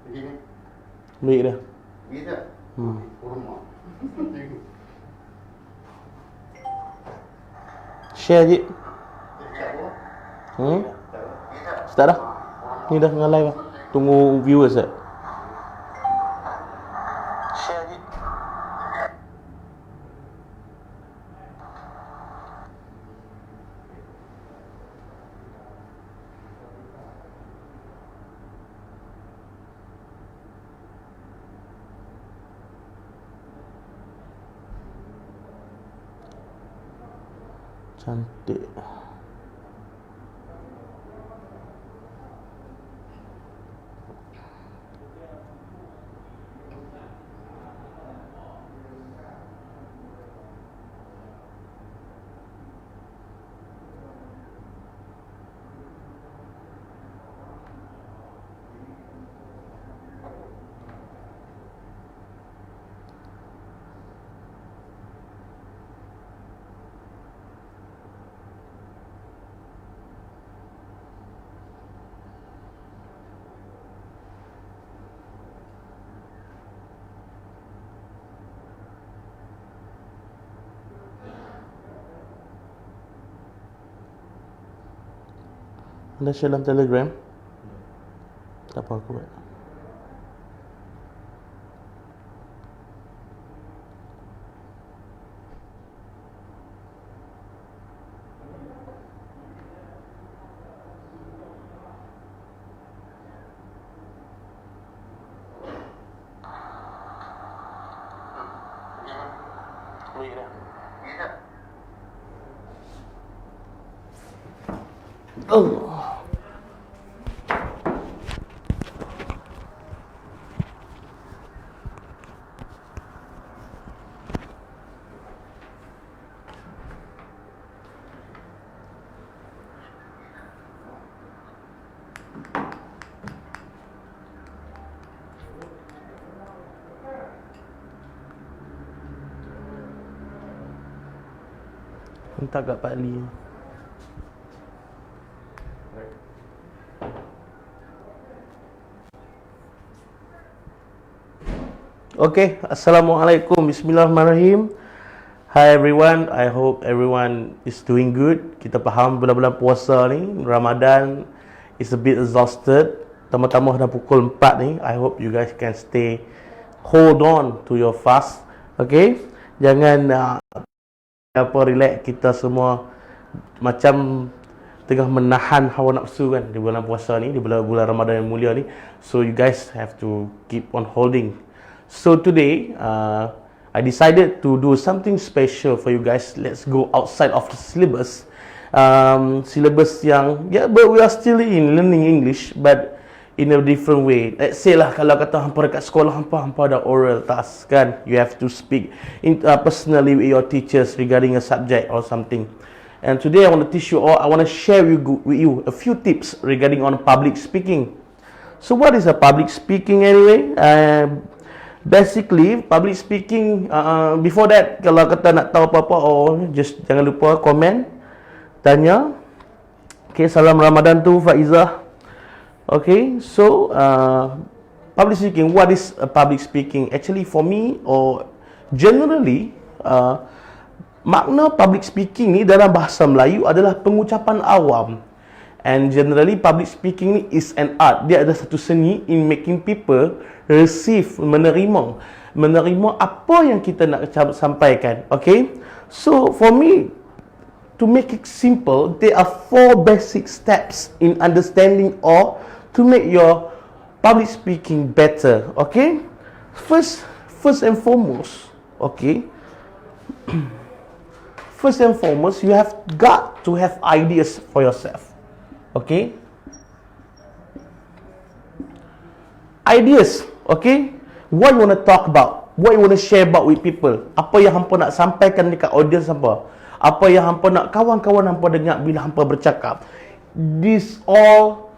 Begini. Baik dah. Bisa. Kurma. Share je. Bisa. Start dah. Ni dah tengah live lah. Tunggu viewers dah. Share je. Cantik. Anda share dalam Telegram? Tak apa, aku buat. Baik dah. Bisa. Oh. Entah kat Pak Lee. Okay, Assalamualaikum, Bismillahirrahmanirrahim. Hi everyone, I hope everyone is doing good. Kita faham bulan-bulan puasa ni, Ramadan is a bit exhausted. Tambah-tambah dah pukul 4 ni. I hope you guys can stay, hold on to your fast. Okay, jangan relax. Kita semua macam tengah menahan hawa nafsu kan di bulan puasa ni, di bulan Ramadan yang mulia ni. So you guys have to keep on holding. So today I decided to do something special for you guys. Let's go outside of the syllabus. Syllabus yang but we are still in learning English, but in a different way. Let's say lah, kalau kata hampa dekat sekolah, hampa ada oral task kan, you have to speak personally with your teachers regarding a subject or something. And today I want to teach you all, I want to share with you a few tips regarding on public speaking. So what is a public speaking anyway? Basically public speaking, before that, kalau kata nak tahu apa-apa, just jangan lupa komen, tanya. Okay, salam Ramadan tu Faizah. Okay, so public speaking, what is a public speaking? Actually for me, or generally, makna public speaking ni dalam bahasa Melayu adalah pengucapan awam. And generally public speaking ni is an art. Dia ada satu seni in making people receive, menerima apa yang kita nak sampaikan. Okay, so for me, to make it simple, there are 4 basic steps in understanding or to make your public speaking better. Okay, first and foremost, okay, first and foremost, you have got to have ideas for yourself. Okay, ideas. Okay, what you want to talk about, what you want to share about with people. Apa yang hampa nak sampaikan dekat audience hampa, apa yang hampa nak kawan-kawan hampa dengar bila hampa bercakap. This all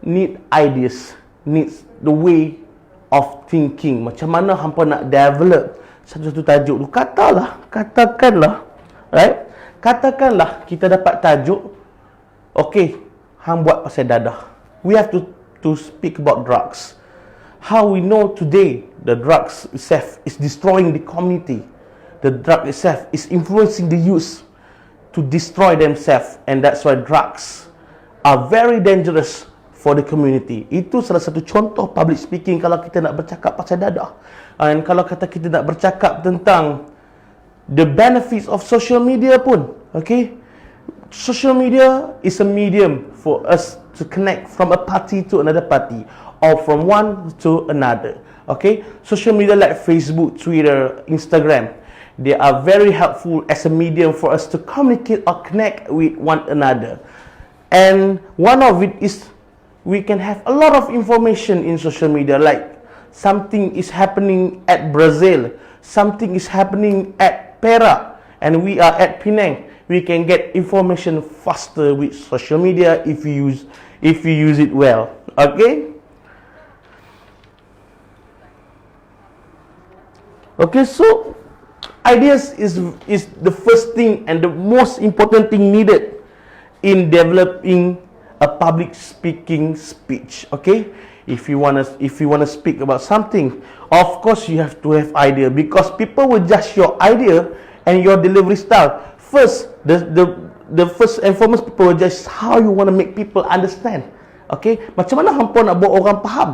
need ideas, needs the way of thinking. Macam mana hampa nak develop satu-satu tajuk tu. Katakanlah, right? Katakanlah kita dapat tajuk, okay, hang buat pasal dadah. We have to to speak about drugs. How we know today the drugs itself is destroying the community. The drug itself is influencing the youth to destroy themselves, and that's why drugs are very dangerous for the community. Itu salah satu contoh public speaking kalau kita nak bercakap pasal dadah. And kalau kata kita nak bercakap tentang the benefits of social media pun, okay? Social media is a medium for us to connect from a party to another party, or from one to another. Okay, social media like Facebook, Twitter, Instagram, they are very helpful as a medium for us to communicate or connect with one another. And one of it is we can have a lot of information in social media, like something is happening at Brazil, something is happening at Perak, and we are at Penang. We can get information faster with social media if you use it well. Okay? Okay, so ideas is the first thing and the most important thing needed in developing a public speaking speech. Okay? If you wanna speak about something, of course you have to have idea, because people will judge your idea and your delivery style. First, the first and foremost, people will judge how you want to make people understand. Okay, macam mana hampa nak buat orang faham?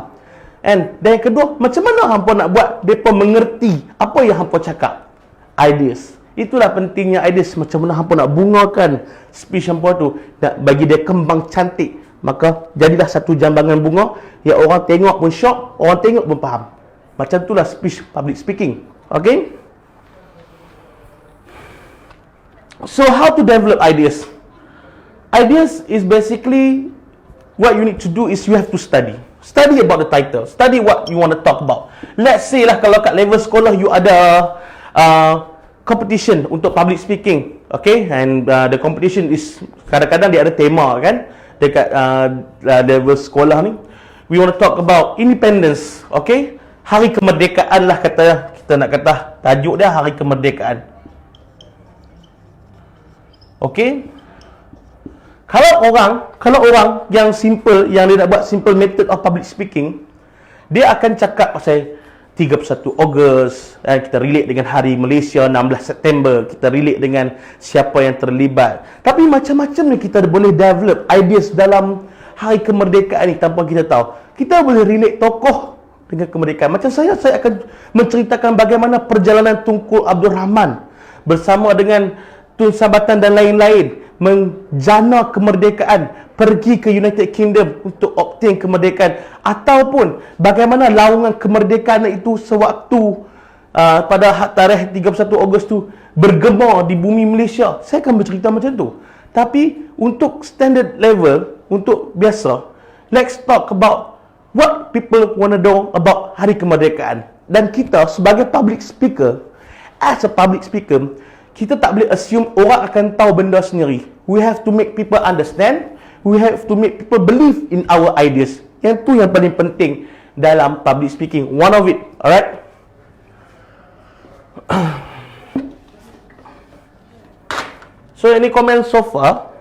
And dan yang kedua, macam mana hampa nak buat mereka mengerti apa yang hampa cakap? Ideas. Itulah pentingnya ideas. Macam mana hampa nak bungakan speech hampa tu, nak bagi dia kembang cantik. Maka jadilah satu jambangan bunga yang orang tengok pun syok, orang tengok pun faham. Macam itulah speech public speaking. Okay? So how to develop ideas? Ideas is basically what you need to do is you have to study. Study about the title. Study what you want to talk about. Let's say lah kalau kat level sekolah you ada competition untuk public speaking. Okay? And the competition is kadang-kadang dia ada tema kan? Dekat level sekolah ni. We want to talk about independence. Okay? Hari kemerdekaan lah kita nak kata. Tajuk dia Hari Kemerdekaan. Okay? Kalau orang yang simple, yang dia nak buat simple method of public speaking, dia akan cakap pasal 31 Ogos, kita relate dengan Hari Malaysia 16 September, kita relate dengan siapa yang terlibat. Tapi macam-macam ni kita boleh develop ideas dalam Hari Kemerdekaan ni tanpa kita tahu. Kita boleh relate tokoh dengan kemerdekaan. Macam saya akan menceritakan bagaimana perjalanan Tunku Abdul Rahman bersama dengan Tun Sabatan dan lain-lain menjana kemerdekaan, pergi ke United Kingdom untuk obtain kemerdekaan, ataupun bagaimana laungan kemerdekaan itu sewaktu pada tarikh 31 Ogos tu bergema di bumi Malaysia. Saya akan bercerita macam tu. Tapi untuk standard level, untuk biasa, let's talk about what people want to know about Hari Kemerdekaan. Dan kita sebagai public speaker, as a public speaker, kita tak boleh assume orang akan tahu benda sendiri. We have to make people understand. We have to make people believe in our ideas. Yang tu yang paling penting dalam public speaking. One of it. Alright? So, any comments so far?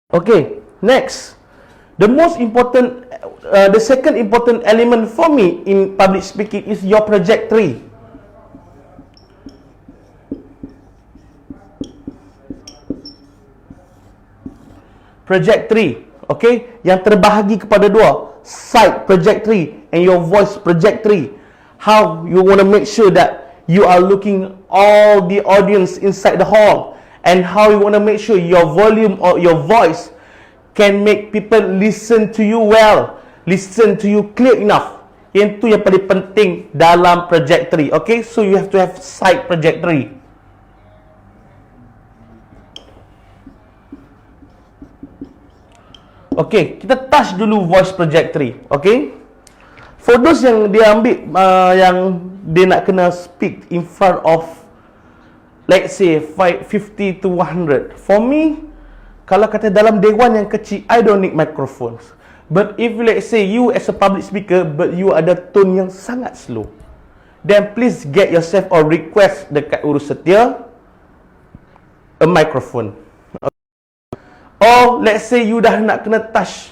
Okay, next. The most important, the second important element for me in public speaking is your trajectory. Trajectory, okay? Yang terbahagi kepada dua, sight trajectory and your voice trajectory. How you want to make sure that you are looking all the audience inside the hall, and how you want to make sure your volume or your voice can make people listen to you well, listen to you clear enough. Yang tu yang paling penting dalam trajectory. Okay, so you have to have sight trajectory. Okay, kita touch dulu voice trajectory. Okay, for those yang dia ambil yang dia nak kena speak in front of, let's say 50 to 100. For me, kalau kata dalam dewan yang kecil, I don't need microphones. But if let's say you as a public speaker, but you ada tone yang sangat slow, then please get yourself or request dekat urus setia a microphone. Or let's say you dah nak kena touch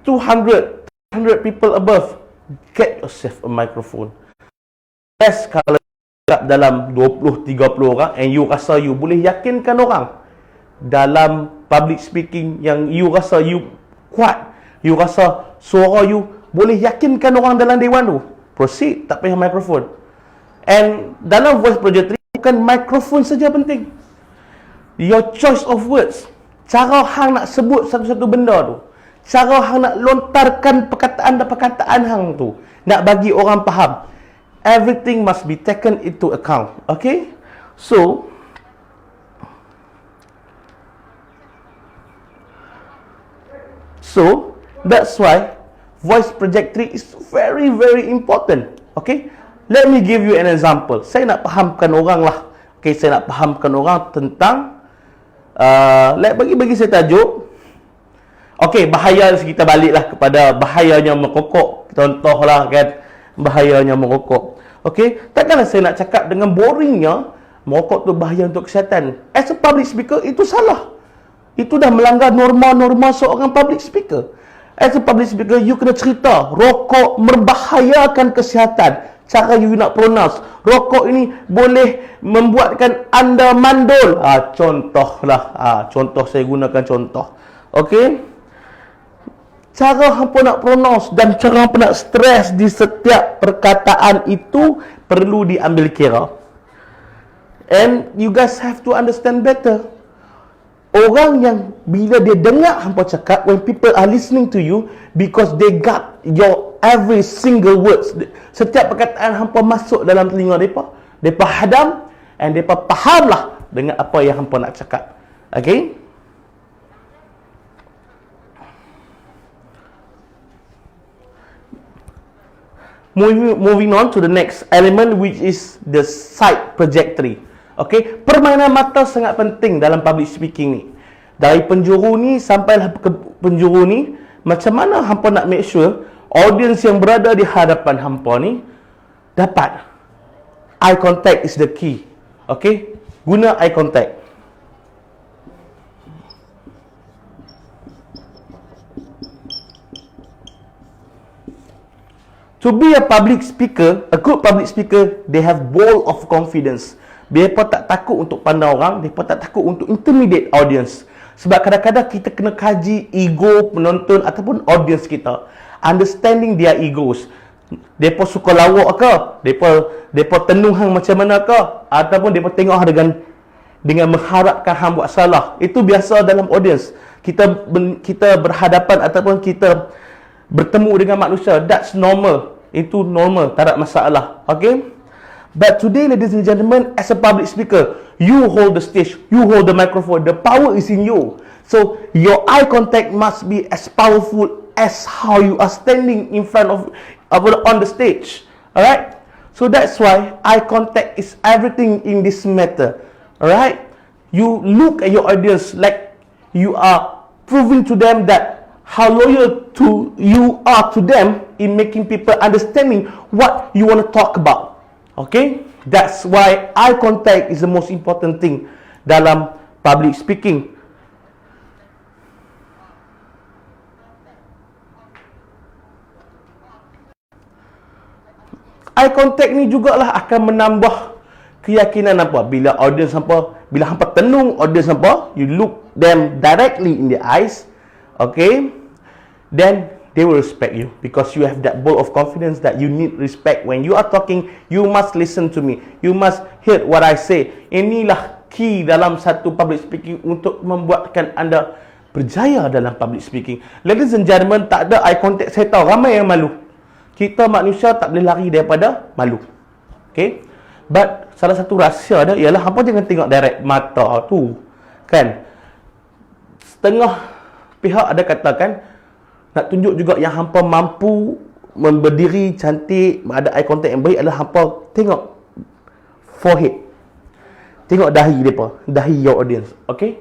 200 people above, get yourself a microphone. Yes, kalau dalam 20-30 orang and you rasa you boleh yakinkan orang dalam public speaking yang you rasa you kuat, you rasa suara you boleh yakinkan orang dalam dewan tu, proceed, tak payah mikrofon. And dalam voice projectory bukan mikrofon saja penting, your choice of words, cara hang nak sebut satu-satu benda tu, cara hang nak lontarkan perkataan hang tu, nak bagi orang faham, everything must be taken into account. Okay, so that's why voice projectory is very very important. Okay, let me give you an example. Saya nak fahamkan orang lah. Okay, saya nak fahamkan orang tentang bagi saya tajuk. Okay, bahaya, kita baliklah kepada bahayanya merokok. Contohlah kan, bahayanya merokok. Okay, takkanlah saya nak cakap dengan boringnya merokok tu bahaya untuk kesihatan. As a public speaker, itu salah. Itu dah melanggar norma-norma seorang public speaker. As a public speaker, you kena cerita rokok membahayakan kesihatan. Cara you nak pronounce, rokok ini boleh membuatkan anda mandul. Contohlah. Contoh, saya gunakan contoh. Okay, cara hampa nak pronounce dan cara hampa nak stress di setiap perkataan itu perlu diambil kira. And you guys have to understand better. Orang yang bila dia dengar hampa cakap, when people are listening to you, because they got your every single words, setiap perkataan hampa masuk dalam telinga mereka hadam, and mereka fahamlah dengan apa yang hampa nak cakap. Okay, moving on to the next element, which is the side trajectory. Okay, permainan mata sangat penting dalam public speaking ni. Dari penjuru ni sampailah ke penjuru ni, macam mana hampa nak make sure audience yang berada di hadapan hampa ni dapat. Eye contact is the key. Okay, guna eye contact. To be a public speaker, a good public speaker, they have ball of confidence. Mereka tak takut untuk pandang orang, mereka tak takut untuk intimidate audience. Sebab kadang-kadang kita kena kaji ego penonton ataupun audience kita. Understanding their egos. Mereka suka lawak ke? Mereka tenung hang macam mana ke? Ataupun mereka tengok hang dengan mengharapkan hang buat salah. Itu biasa dalam audience. Kita berhadapan ataupun kita bertemu dengan manusia. That's normal. Itu normal, tak ada masalah. Okay? But today, ladies and gentlemen, as a public speaker, you hold the stage, you hold the microphone, the power is in you. So, your eye contact must be as powerful as how you are standing in front of on the stage. Alright? So, that's why eye contact is everything in this matter. Alright? You look at your audience like you are proving to them that how loyal to you are to them in making people understanding what you want to talk about. Okay, that's why eye contact is the most important thing dalam public speaking. Eye contact ni jugalah akan menambah keyakinan apa? Bila audience hampa, bila hampa tenung audience hampa, you look them directly in the eyes, okay, then they will respect you because you have that ball of confidence that you need respect. When you are talking, you must listen to me. You must hear what I say. Inilah key dalam satu public speaking untuk membuatkan anda berjaya dalam public speaking. Ladies and gentlemen, tak ada eye contact, saya tahu ramai yang malu. Kita manusia tak boleh lari daripada malu. Okay? But salah satu rahsia dia ialah hampa jangan tengok direct mata tu. Kan? Setengah pihak ada katakan nak tunjuk juga yang hampa mampu berdiri cantik, ada eye contact yang baik adalah hampa tengok forehead. Tengok dahi mereka, dahi your audience. Okay?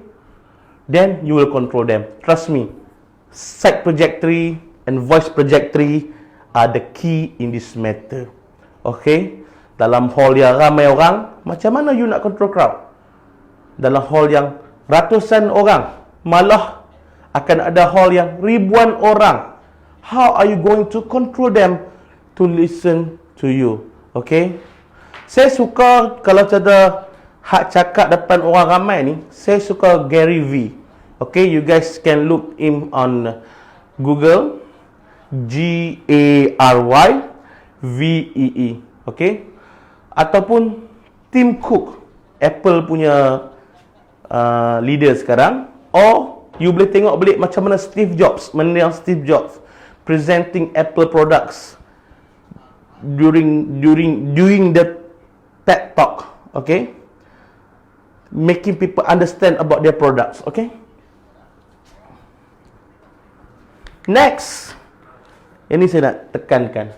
Then you will control them. Trust me. Side trajectory and voice trajectory are the key in this matter. Okay? dalam hall yang ramai orang, macam mana you nak control crowd? Dalam hall yang ratusan orang, malah akan ada hall yang ribuan orang. How are you going to control them to listen to you? Okay? Saya suka kalau ada hak cakap depan orang ramai ni, saya suka Gary V. Okay, you guys can look him on Google. G-A-R-Y-V-E-E. Okay? Ataupun Tim Cook, Apple punya leader sekarang. Or you boleh tengok balik macam mana Steve Jobs, Steve Jobs presenting Apple products during the TED Talk. Okay? Making people understand about their products. Okay? Next, ini saya nak tekankan.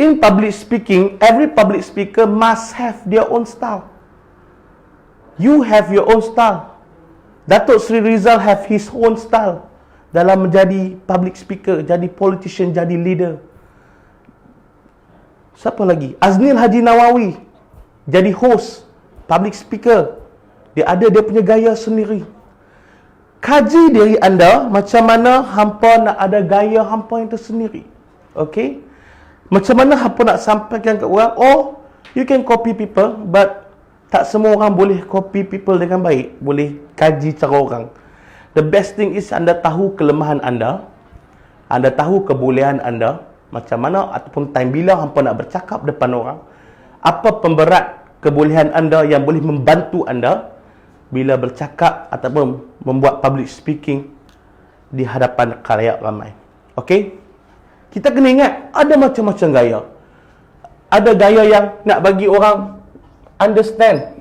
In public speaking, every public speaker must have their own style. You have your own style. Datuk Sri Rizal have his own style dalam menjadi public speaker, jadi politician, jadi leader. Siapa lagi? Aznil Haji Nawawi jadi host, public speaker. Dia ada dia punya gaya sendiri. Kaji diri anda macam mana hampa nak ada gaya hampa yang tersendiri. Okay? Macam mana hampa nak sampaikan ke orang? Oh, you can copy people, but tak semua orang boleh copy people dengan baik. Boleh kaji cara orang. The best thing is anda tahu kelemahan anda. Anda tahu kebolehan anda. Macam mana ataupun time bila hampa nak bercakap depan orang. Apa pemberat kebolehan anda yang boleh membantu anda bila bercakap ataupun membuat public speaking di hadapan khalayak ramai. Okey? Kita kena ingat ada macam-macam gaya. Ada gaya yang nak bagi orang understand.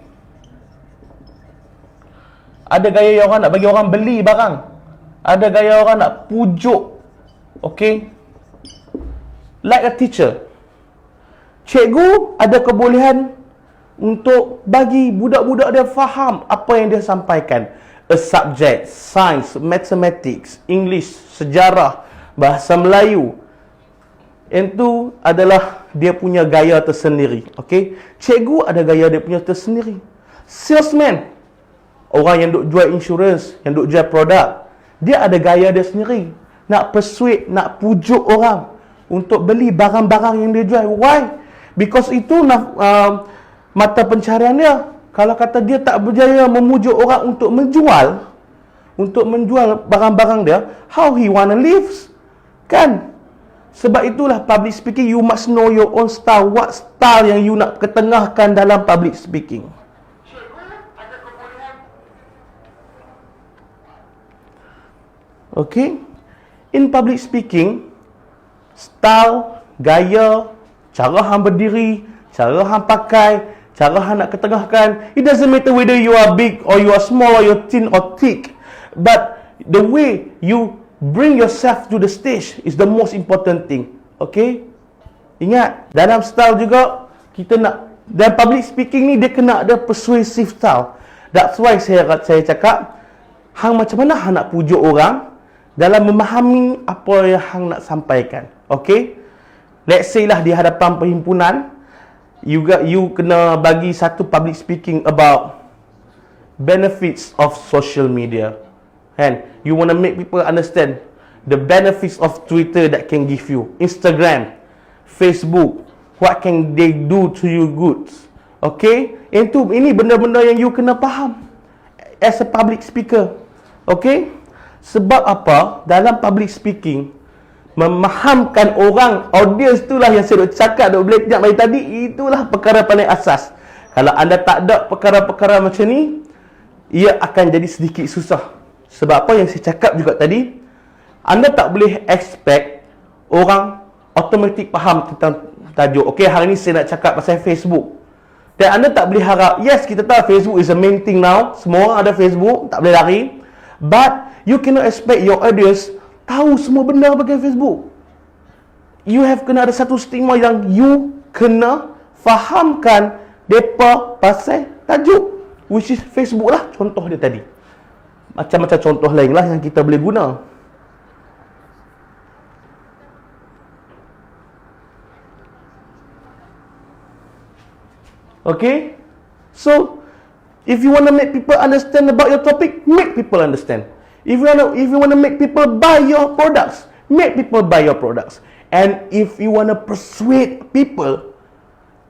Ada gaya yang orang nak bagi orang beli barang. Ada gaya orang nak pujuk. Okey? Like a teacher. Cikgu ada kebolehan untuk bagi budak-budak dia faham apa yang dia sampaikan. A subject, science, mathematics, English, sejarah, bahasa Melayu. Itu adalah dia punya gaya tersendiri. Okey? Cikgu ada gaya dia punya tersendiri. Salesman, orang yang duk jual insurans, yang duk jual produk, dia ada gaya dia sendiri. Nak persuade, nak pujuk orang untuk beli barang-barang yang dia jual. Why? Because itu mata pencarian dia. Kalau kata dia tak berjaya memujuk orang untuk menjual barang-barang dia, how he wanna live? Kan? Sebab itulah public speaking, you must know your own style. What style yang you nak ketengahkan dalam public speaking. Okay? In public speaking, style, gaya, cara hang berdiri, cara hang pakai, cara hang nak ketengahkan, it doesn't matter whether you are big or you are small or you're thin or thick, but the way you bring yourself to the stage is the most important thing. Okay? Ingat, dalam style juga kita nak, dalam public speaking ni dia kena ada persuasive style. That's why saya cakap hang macam mana hang nak pujuk orang dalam memahami apa yang hang nak sampaikan. Okay? Let's say lah di hadapan perhimpunan, you kena bagi satu public speaking about benefits of social media. And you want to make people understand the benefits of Twitter that can give you, Instagram, Facebook, what can they do to you good. Okay? Ini benda-benda yang you kena faham as a public speaker. Okay? Sebab apa? Dalam public speaking, memahamkan orang, audience itulah yang saya cakap boleh kejap dari tadi, itulah perkara paling asas. Kalau anda tak ada perkara-perkara macam ni, ia akan jadi sedikit susah. Sebab apa yang saya cakap juga tadi, anda tak boleh expect orang automatik faham tentang tajuk. Okey, hari ni saya nak cakap pasal Facebook. Dan anda tak boleh harap, yes, kita tahu Facebook is the main thing now. Semua orang ada Facebook, tak boleh lari. But you cannot expect your audience tahu semua benda bagian Facebook. You have kena ada satu stigma yang you kena fahamkan mereka pasal tajuk, which is Facebook lah, contoh dia tadi. Macam-macam contoh lain lah yang kita boleh guna. Okay? So, if you want to make people understand about your topic, make people understand. If you want to make people buy your products, make people buy your products. And if you want to persuade people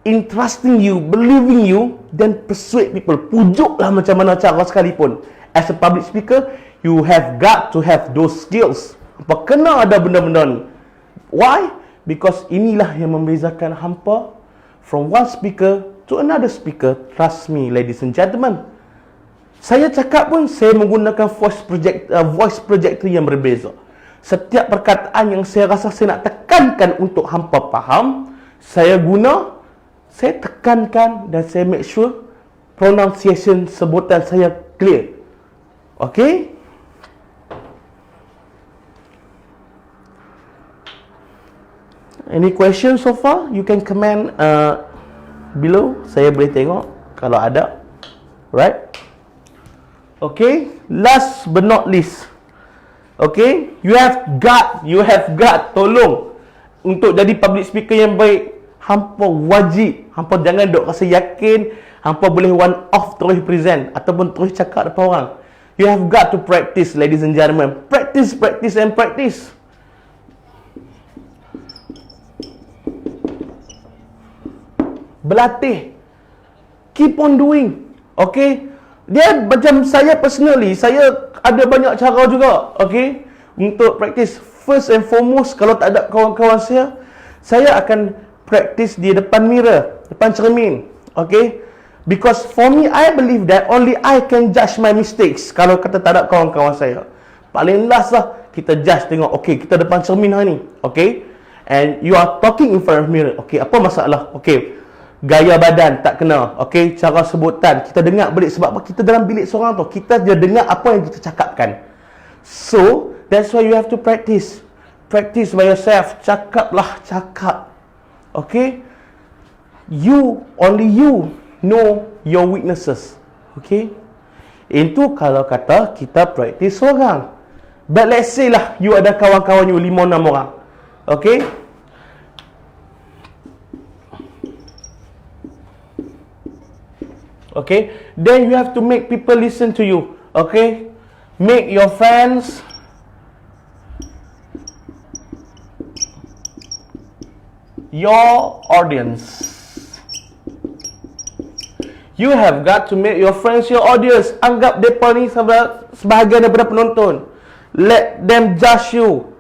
in trusting you, believing you, then persuade people. Pujuklah macam mana cara sekalipun. As a public speaker, you have got to have those skills. Apa kena ada benda-benda ni? Why? Because inilah yang membezakan hampa from one speaker to another speaker. Trust me, ladies and gentlemen. Saya cakap pun saya menggunakan voice projector yang berbeza. Setiap perkataan yang saya rasa saya nak tekankan untuk hampa faham, saya tekankan dan saya make sure pronunciation sebutan saya clear. Okay? Any question so far? You can comment below. Saya boleh tengok kalau ada. Right? Okay? Last but not least. Okay? You have got, tolong. Untuk jadi public speaker yang baik, hampa wajib. Hampa jangan duk rasa yakin hampa boleh one off terus present ataupun terus cakap depan orang. You have got to practice, ladies and gentlemen. Practice, practice and practice. Berlatih. Keep on doing. Okay? Dia macam saya personally, saya ada banyak cara juga. Okay? Untuk practice. First and foremost, kalau tak ada kawan-kawan saya akan practice di depan mirror, depan cermin. Okay? Because for me, I believe that only I can judge my mistakes. Kalau kata tak ada kawan-kawan saya, paling last lah kita judge, tengok, okay, kita depan cermin hari ni. Okay? And you are talking in front of mirror. Okay, apa masalah? Okay, gaya badan tak kena. Okay, cara sebutan kita dengar balik. Sebab apa? Kita dalam bilik seorang tu, kita dia dengar apa yang kita cakapkan. So, that's why you have to practice. Practice by yourself. Cakap. Okay? Only you know your weaknesses. Okay? Itu kalau kata kita practice seorang. But let's say lah, you ada kawan-kawan you 5-6 orang. Okay? Okay? Then you have to make people listen to you. Okay? Make your friends your audience. You have got to make your friends your audience. Anggap mereka ni sebahagian daripada penonton. Let them judge you.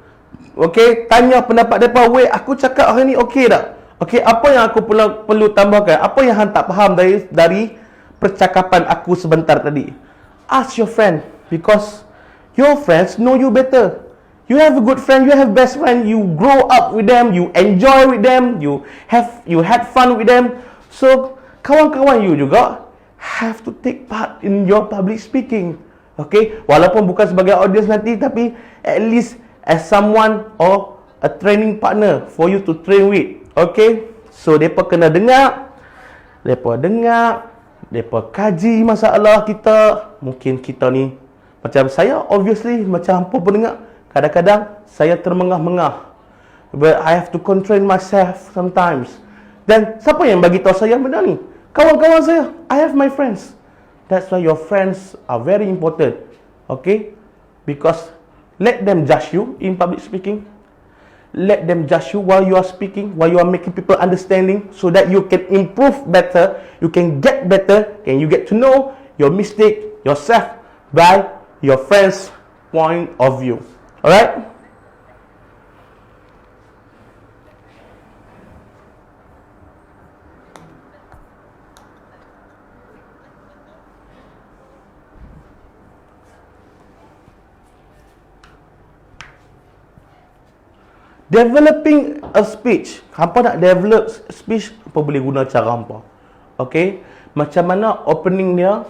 Okay? Tanya pendapat mereka. Weh, aku cakap hari ni okey tak? Okay, apa yang aku perlu tambahkan? Apa yang hang tak faham dari percakapan aku sebentar tadi? Ask your friend. Because your friends know you better. You have a good friend, you have best friend, you grow up with them, you enjoy with them, you had fun with them. So, kawan-kawan you juga have to take part in your public speaking. Okay? Walaupun bukan sebagai audience nanti, tapi at least as someone or a training partner for you to train with. Okay? So, mereka kena dengar. Mereka kaji masalah kita. Mungkin kita ni, macam saya, obviously, macam hampa pun dengar. Kadang-kadang saya termengah-mengah. But I have to control myself sometimes. Dan siapa yang bagi tahu saya benda ni? Kawan-kawan saya. I have my friends. That's why your friends are very important. Okay? Because let them judge you in public speaking. Let them judge you while you are speaking, while you are making people understanding, so that you can improve better, you can get better, and you get to know your mistake yourself by your friends' point of view. Alright? Developing a speech. Hampa nak develop speech, apa boleh guna cara hampa. Okay? Macam mana opening dia,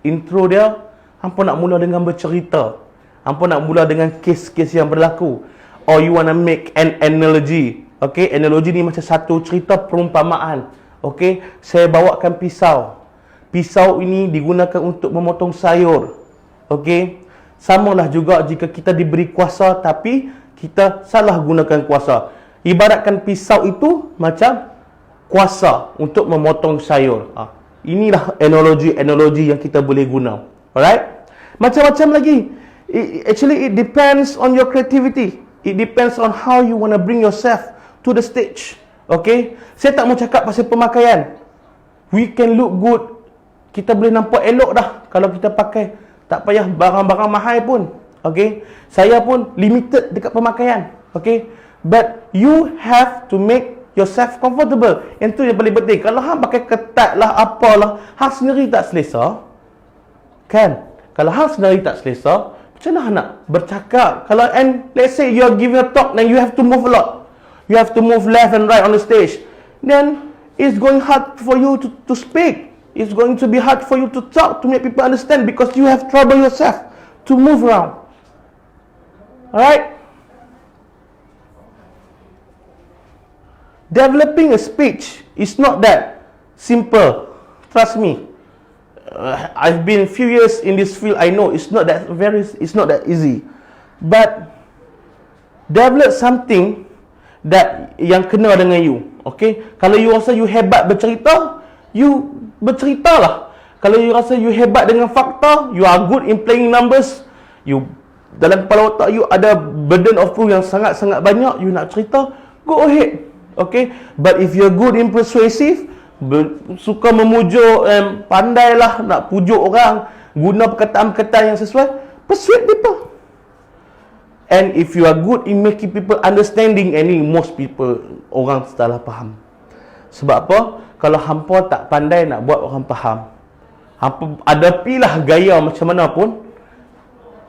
intro dia, hampa nak mula dengan bercerita. Hampa nak mula dengan kes-kes yang berlaku. Or you wanna make an analogy. Okay? Analogy ni macam satu cerita perumpamaan. Okay? Saya bawakan pisau. Pisau ini digunakan untuk memotong sayur. Okay? Samalah juga jika kita diberi kuasa tapi kita salah gunakan kuasa. Ibaratkan pisau itu macam kuasa untuk memotong sayur. Inilah analogi yang kita boleh guna. Alright? Macam-macam lagi. Actually, it depends on your creativity. It depends on how you want to bring yourself to the stage. Okay? Saya tak mau cakap pasal pemakaian. We can look good. Kita boleh nampak elok dah kalau kita pakai. Tak payah barang-barang mahal pun. Okay? Saya pun limited dekat pemakaian. Okay? But you have to make yourself comfortable. Yang tu yang paling penting. Kalau hang pakai ketat lah, apalah, hang sendiri tak selesa. Kan? Kalau hang sendiri tak selesa, macam mana nak bercakap? Kalau, and let's say you're giving a talk, then you have to move a lot. You have to move left and right on the stage. Then, it's going hard for you to speak. It's going to be hard for you to talk, to make people understand, because you have trouble yourself to move around. Alright? Developing a speech is not that simple. Trust me. I've been a few years in this field. I know it's not that easy. But develop something that yang kena dengan you. Okay? Kalau you rasa you hebat bercerita, you berceritalah. Kalau you rasa you hebat dengan fakta, you are good in playing numbers, you dalam kepala otak you ada burden of proof yang sangat-sangat banyak, you nak cerita, go ahead. Okay? But if you're good in persuasive, suka memujuk, pandailah nak pujuk orang, guna perkataan-perkataan yang sesuai, persuade people. And if you are good in making people understanding, any most people, orang salah faham. Sebab apa? Kalau hampa tak pandai nak buat orang faham, hampa hadapilah gaya macam mana pun,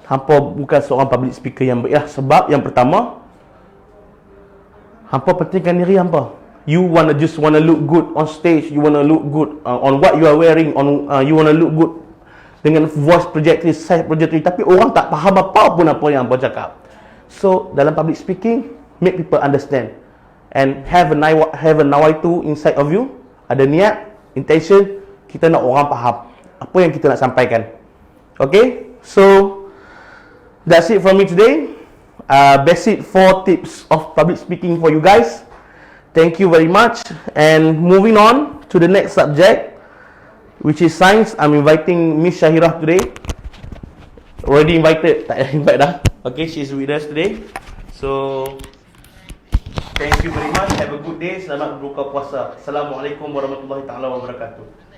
hampa bukan seorang public speaker yang baik lah. Sebab yang pertama, hampa pentingkan diri hampa. You just wanna look good on stage. You wanna look good on what you are wearing. You wanna look good dengan voice projector, size projector. Tapi orang tak faham apa pun apa yang hampa cakap. So dalam public speaking, make people understand and have a nawaitu inside of you. Ada niat, intention, kita nak orang faham apa yang kita nak sampaikan. Okay, so that's it from me today. Basic 4 tips of public speaking for you guys. Thank you very much. And moving on to the next subject, which is science. I'm inviting Miss Shahirah today. Already invited. Tak payah invite dah. Okay, she's with us today. So, thank you very much. Have a good day. Selamat berbuka puasa. Assalamualaikum warahmatullahi taala wabarakatuh.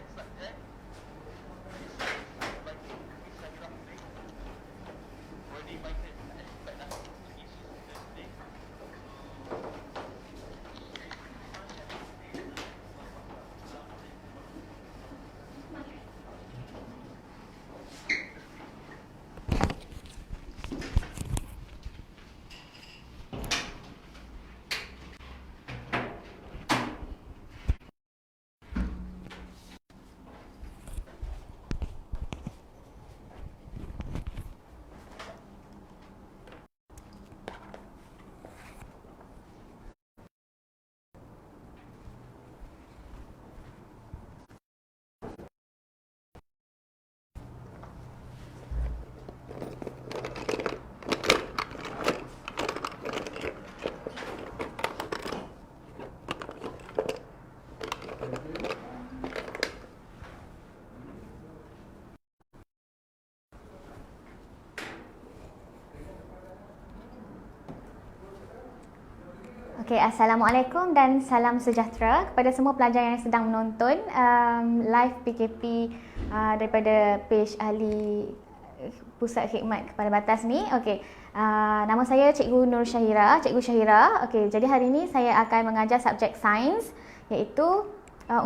Okay, Assalamualaikum dan salam sejahtera kepada semua pelajar yang sedang menonton live PKP daripada page Ahli Pusat Khidmat Kepala Batas ni. Okay, nama saya Cikgu Nur Syahira, Cikgu Syahira. Okay, jadi hari ini saya akan mengajar subjek sains, iaitu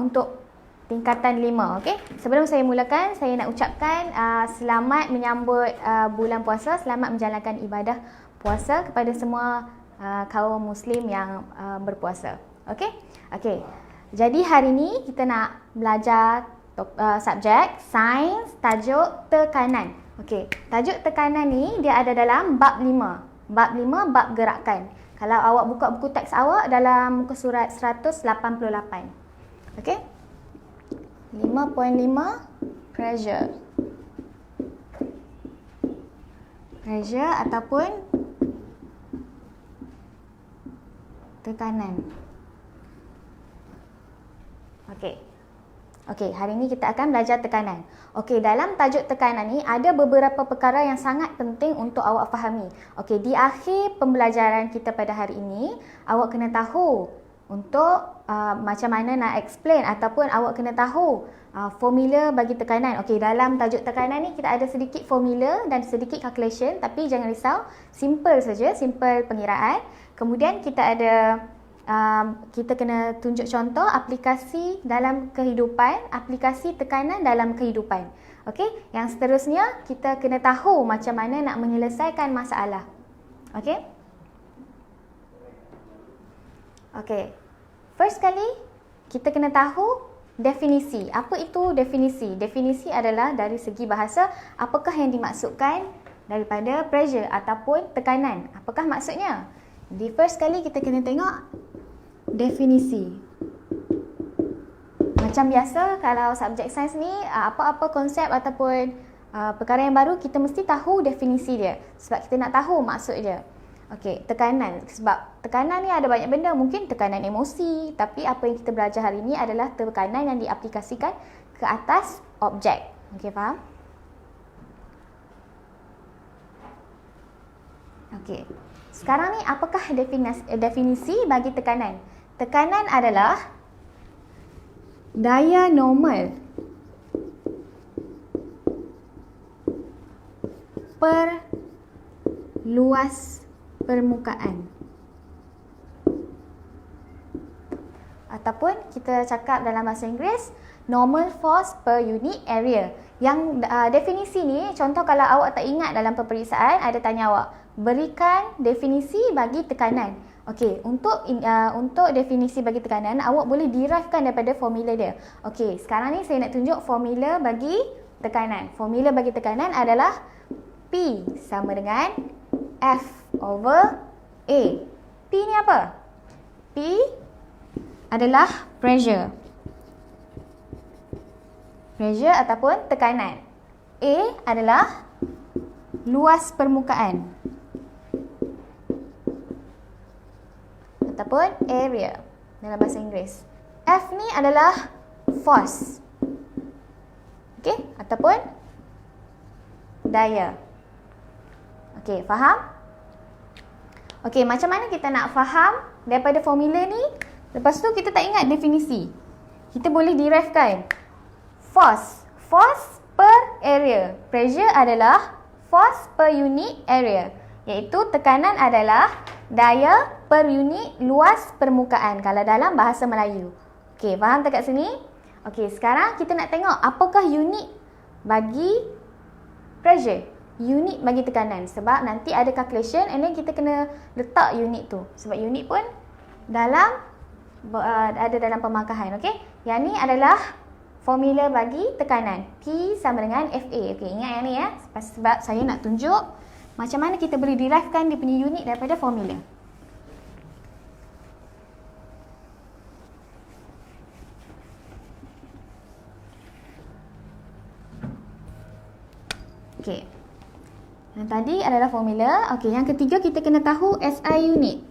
untuk tingkatan 5. Okay, sebelum saya mulakan, saya nak ucapkan selamat menyambut bulan puasa, selamat menjalankan ibadah puasa kepada semua kaum muslim yang berpuasa. Okey? Okey. Jadi hari ni kita nak belajar subjek sains tajuk tekanan. Okey. Tajuk tekanan ni dia ada dalam bab 5. Bab 5 bab gerakan. Kalau awak buka buku teks awak dalam muka surat 188. Okey? 5.5 pressure. Pressure ataupun tekanan. Okey. Okey, hari ini kita akan belajar tekanan. Okey, dalam tajuk tekanan ni ada beberapa perkara yang sangat penting untuk awak fahami. Okey, di akhir pembelajaran kita pada hari ini, awak kena tahu untuk macam mana nak explain ataupun awak kena tahu formula bagi tekanan. Okey, dalam tajuk tekanan ni kita ada sedikit formula dan sedikit calculation, tapi jangan risau, simple saja, simple pengiraan. Kemudian kita ada kita kena tunjuk contoh aplikasi dalam kehidupan, aplikasi tekanan dalam kehidupan. Okey, yang seterusnya kita kena tahu macam mana nak menyelesaikan masalah. Okey? Okey. First kali kita kena tahu definisi. Apa itu definisi? Definisi adalah dari segi bahasa, apakah yang dimaksudkan daripada pressure ataupun tekanan? Apakah maksudnya? Di first kali kita kena tengok definisi. Macam biasa kalau subjek sains ni apa-apa konsep ataupun perkara yang baru kita mesti tahu definisi dia sebab kita nak tahu maksud dia. Okey, tekanan. Sebab tekanan ni ada banyak benda, mungkin tekanan emosi, tapi apa yang kita belajar hari ini adalah tekanan yang diaplikasikan ke atas objek. Okey, faham? Okey. Sekarang ni apakah definisi bagi tekanan? Tekanan adalah daya normal per luas permukaan. Ataupun kita cakap dalam bahasa Inggeris, normal force per unit area. Yang definisi ni, contoh kalau awak tak ingat dalam peperiksaan, ada tanya awak, berikan definisi bagi tekanan. Okey, untuk definisi bagi tekanan, awak boleh derivekan daripada formula dia. Okey, sekarang ni saya nak tunjuk formula bagi tekanan. Formula bagi tekanan adalah P sama dengan F over A. P ni apa? P adalah pressure. Pressure ataupun tekanan. A adalah luas permukaan ataupun area dalam bahasa Inggeris. F ni adalah force. Okey, ataupun daya. Okey, faham? Okey, macam mana kita nak faham daripada formula ni? Lepas tu kita tak ingat definisi. Kita boleh derivekan. Force per area. Pressure adalah force per unit area. Iaitu tekanan adalah daya per unit luas permukaan kalau dalam bahasa Melayu. Okey, faham tak kat sini? Okey, sekarang kita nak tengok apakah unit bagi pressure, unit bagi tekanan. Sebab nanti ada calculation and then kita kena letak unit tu. Sebab unit pun ada dalam pemakahan. Okey, yang ni adalah formula bagi tekanan. P sama dengan FA. Okey, ingat yang ni ya. Sebab saya nak tunjuk macam mana kita boleh derivekan dia punya unit daripada formula. Okey. Yang tadi adalah formula. Okey, yang ketiga kita kena tahu SI unit.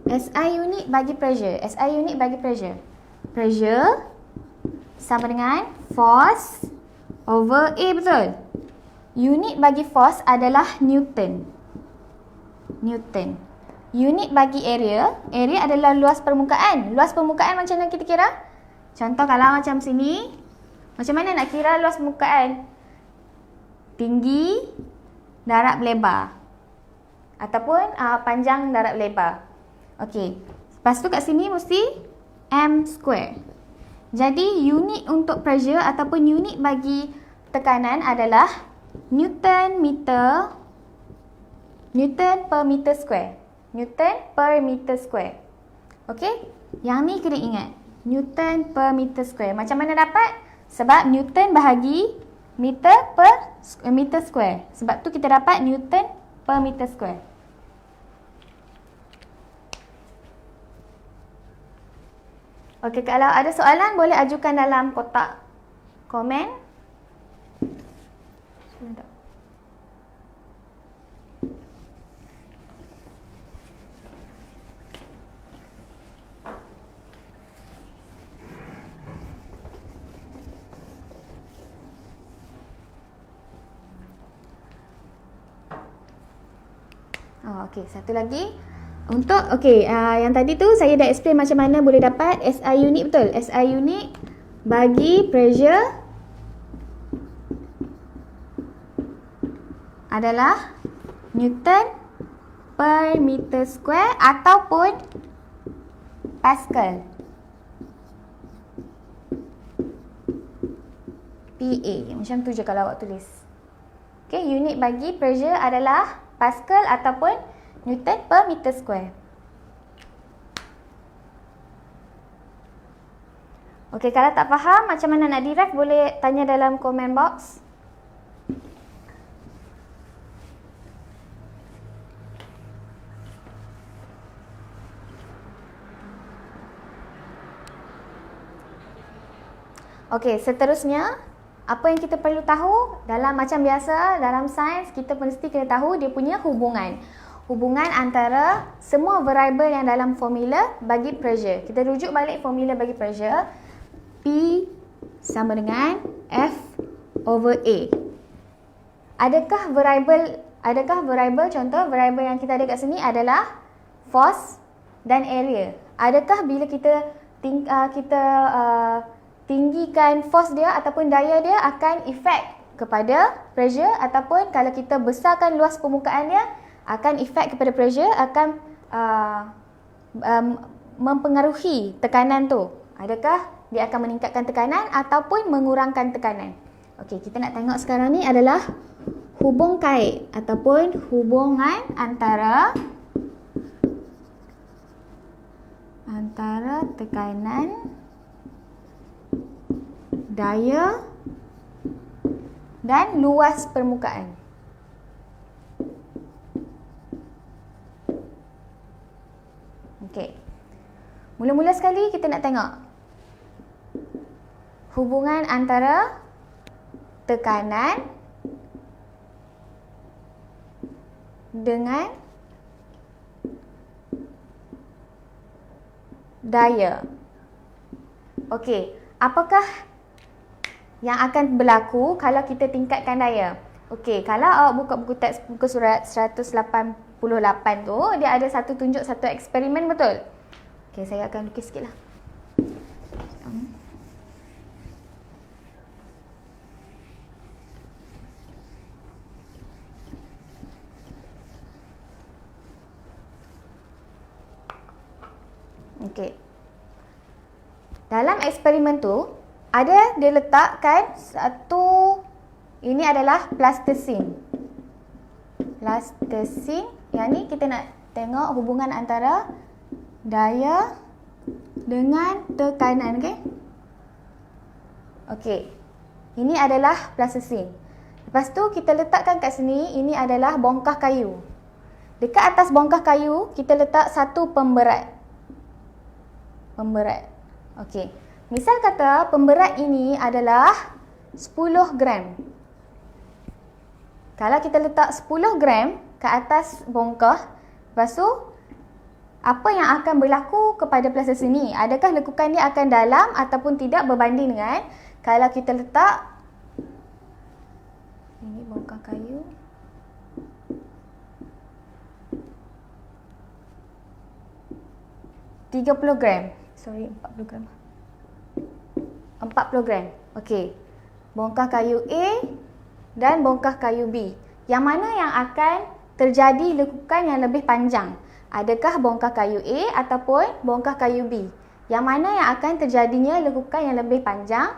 SI unit bagi pressure. SI unit bagi pressure. Pressure sama dengan force over A, betul? Unit bagi force adalah Newton. Newton. Unit bagi area. Area adalah luas permukaan. Luas permukaan macam mana kita kira? Contoh kalau macam sini. Macam mana nak kira luas permukaan? Tinggi darab lebar. Ataupun panjang darab lebar. Okey. Lepas tu kat sini mesti M square. Jadi unit untuk pressure ataupun unit bagi tekanan adalah Newton per meter square. Newton per meter square. Okey? Yang ni kena ingat. Newton per meter square. Macam mana dapat? Sebab Newton bahagi meter per meter square. Sebab tu kita dapat Newton per meter square. Okey, kalau ada soalan boleh ajukan dalam kotak komen. Okey, satu lagi. Untuk yang tadi tu saya dah explain macam mana boleh dapat SI unit, betul? SI unit bagi pressure adalah Newton per meter square ataupun Pascal. PA. Macam tu je kalau awak tulis. Okey, unit bagi pressure adalah Pascal ataupun Newton per meter square. Okey, kalau tak faham macam mana nak derive, boleh tanya dalam comment box. Okey, seterusnya apa yang kita perlu tahu dalam macam biasa dalam sains, kita mesti kena tahu dia punya hubungan. Hubungan antara semua variable yang dalam formula bagi pressure. Kita rujuk balik formula bagi pressure. P sama dengan F over A. Adakah variable contoh variable yang kita ada kat sini adalah force dan area. Adakah bila kita tinggikan force dia ataupun daya dia akan efek kepada pressure, ataupun kalau kita besarkan luas permukaan dia akan efek kepada pressure, akan mempengaruhi tekanan tu. Adakah dia akan meningkatkan tekanan ataupun mengurangkan tekanan? Okey, kita nak tengok sekarang ni adalah hubung kait ataupun hubungan antara tekanan, daya dan luas permukaan. Okey. Mula-mula sekali kita nak tengok hubungan antara tekanan dengan daya. Okey, apakah yang akan berlaku kalau kita tingkatkan daya? Okey, kalau awak buka buku teks muka surat 188 tu, dia ada satu tunjuk satu eksperimen, betul? Okey, saya akan lukis sikitlah. Okey. Dalam eksperimen tu ada dia letakkan satu, ini adalah plastisin. Plastisin, yang ni kita nak tengok hubungan antara daya dengan tekanan, okey? Okey. Ini adalah plastisin. Lepas tu kita letakkan kat sini, ini adalah bongkah kayu. Dekat atas bongkah kayu kita letak satu pemberat. Okey. Misal kata pemberat ini adalah 10 gram. Kalau kita letak 10 gram ke atas bongkah, lepas tu apa yang akan berlaku kepada plastisin ini? Adakah lekukan dia akan dalam ataupun tidak, berbanding dengan kalau kita letak ini bongkah kayu. $30 gram. 40 gram. 40 gram. Okey. Bongkah kayu A dan bongkah kayu B. Yang mana yang akan terjadi lekukan yang lebih panjang? Adakah bongkah kayu A ataupun bongkah kayu B? Yang mana yang akan terjadinya lekukan yang lebih panjang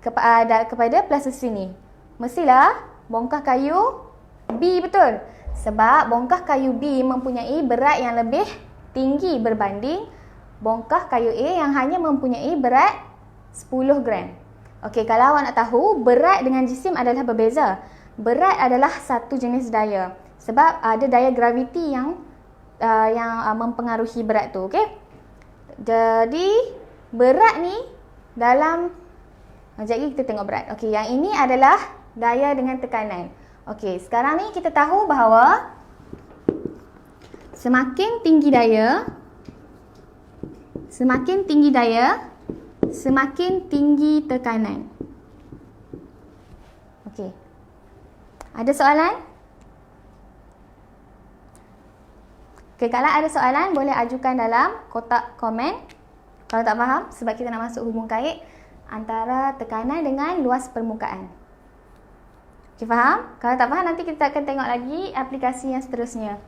kepada plastisin ini? Mestilah bongkah kayu B, betul? Sebab bongkah kayu B mempunyai berat yang lebih tinggi berbanding bongkah kayu A yang hanya mempunyai berat 10 gram. Okey, kalau awak nak tahu, berat dengan jisim adalah berbeza. Berat adalah satu jenis daya. Sebab ada daya graviti yang mempengaruhi berat tu, okey? Jadi, berat ni dalam sekejap lagi kita tengok berat. Okey, yang ini adalah daya dengan tekanan. Okey, sekarang ni kita tahu bahawa semakin tinggi daya, semakin tinggi tekanan. Okey. Ada soalan? Okey, kalau ada soalan boleh ajukan dalam kotak komen. Kalau tak faham, sebab kita nak masuk hubung kait antara tekanan dengan luas permukaan. Okey, faham? Kalau tak faham, nanti kita akan tengok lagi aplikasi yang seterusnya.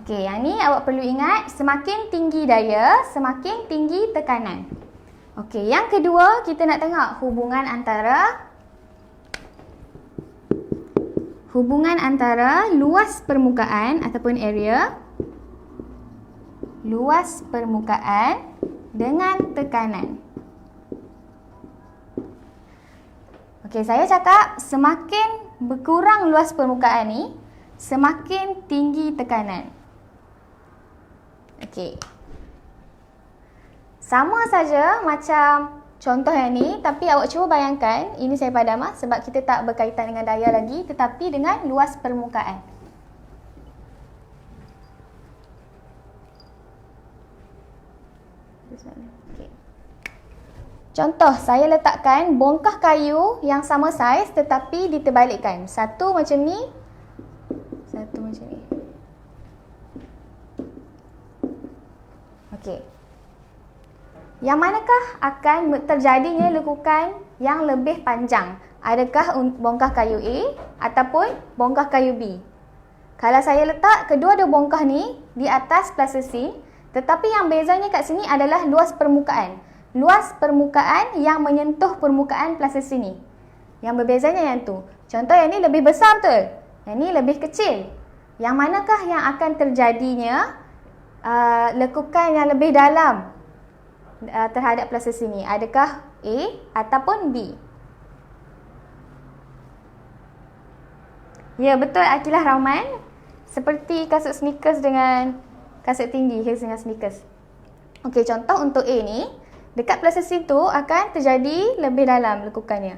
Okey, yang ni awak perlu ingat, semakin tinggi daya, semakin tinggi tekanan. Okey, yang kedua kita nak tengok hubungan antara luas permukaan ataupun area, luas permukaan dengan tekanan. Okey, saya cakap semakin berkurang luas permukaan ni, semakin tinggi tekanan. Okey. Sama saja macam contoh yang ni, tapi awak cuba bayangkan, ini saya padam sebab kita tak berkaitan dengan daya lagi, tetapi dengan luas permukaan. Okay. Contoh, saya letakkan bongkah kayu yang sama saiz tetapi diterbalikkan. Satu macam ni, satu macam ni. Okey. Yang manakah akan terjadinya lekukan yang lebih panjang? Adakah bongkah kayu A ataupun bongkah kayu B? Kalau saya letak kedua-dua bongkah ni di atas plastisine, tetapi yang bezanya kat sini adalah luas permukaan. Luas permukaan yang menyentuh permukaan plastisine ni. Yang berbezanya yang tu. Contoh yang ni lebih besar betul. Yang ni lebih kecil. Yang manakah yang akan terjadinya lekukan yang lebih dalam terhadap plastisine ni? Adakah A ataupun B? Ya, betul Akilah Rahman. Seperti kasut sneakers dengan kasut tinggi, heels dengan sneakers. Okey, contoh untuk A ni, dekat plastisine tu akan terjadi lebih dalam lekukannya.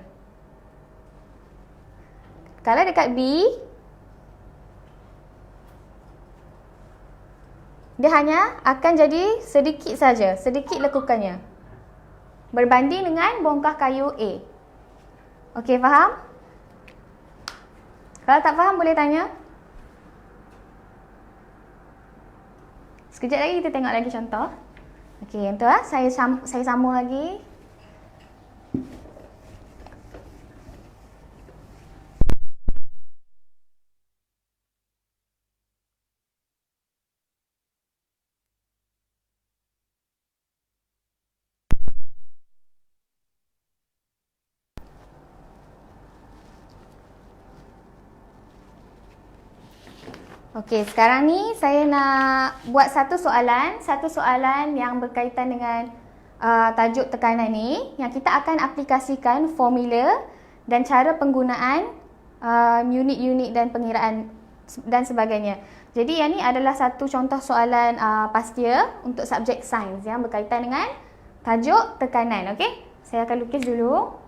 Kalau dekat B, dia hanya akan jadi sedikit saja, sedikit lekukannya. Berbanding dengan bongkah kayu A. Okey, faham? Kalau tak faham boleh tanya. Sekejap lagi kita tengok lagi contoh. Okey, yang tu saya sambung lagi. Okey, sekarang ni saya nak buat satu soalan yang berkaitan dengan tajuk tekanan ni, yang kita akan aplikasikan formula dan cara penggunaan unit-unit dan pengiraan dan sebagainya. Jadi yang ni adalah satu contoh soalan pastia untuk subjek sains yang berkaitan dengan tajuk tekanan. Okey, saya akan lukis dulu.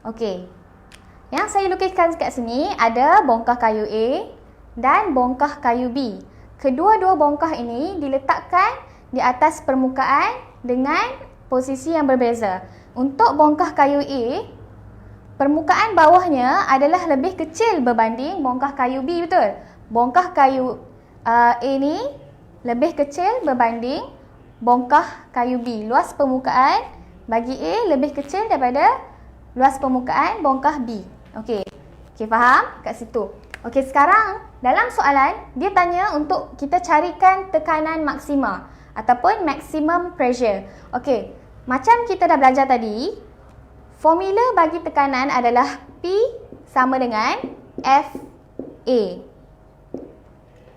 Okey. Yang saya lukiskan kat sini ada bongkah kayu A dan bongkah kayu B. Kedua-dua bongkah ini diletakkan di atas permukaan dengan posisi yang berbeza. Untuk bongkah kayu A, permukaan bawahnya adalah lebih kecil berbanding bongkah kayu B, betul? Bongkah kayu A ni lebih kecil berbanding bongkah kayu B. Luas permukaan bagi A lebih kecil daripada luas permukaan bongkah B. Okey. Okey, faham kat situ. Okey, sekarang dalam soalan dia tanya untuk kita carikan tekanan maksima ataupun maximum pressure. Okey, macam kita dah belajar tadi, formula bagi tekanan adalah P sama dengan FA.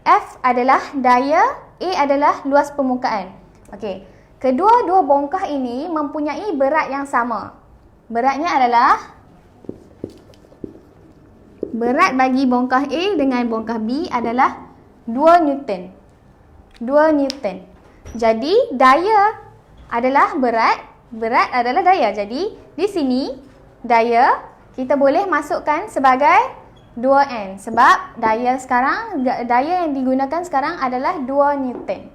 F adalah daya, A adalah luas permukaan. Okey, kedua-dua bongkah ini mempunyai berat yang sama. Beratnya adalah berat bagi bongkah A dengan bongkah B adalah 2 Newton. 2 Newton. Jadi daya adalah berat, berat adalah daya. Jadi di sini daya kita boleh masukkan sebagai 2N sebab daya yang digunakan sekarang adalah 2 Newton.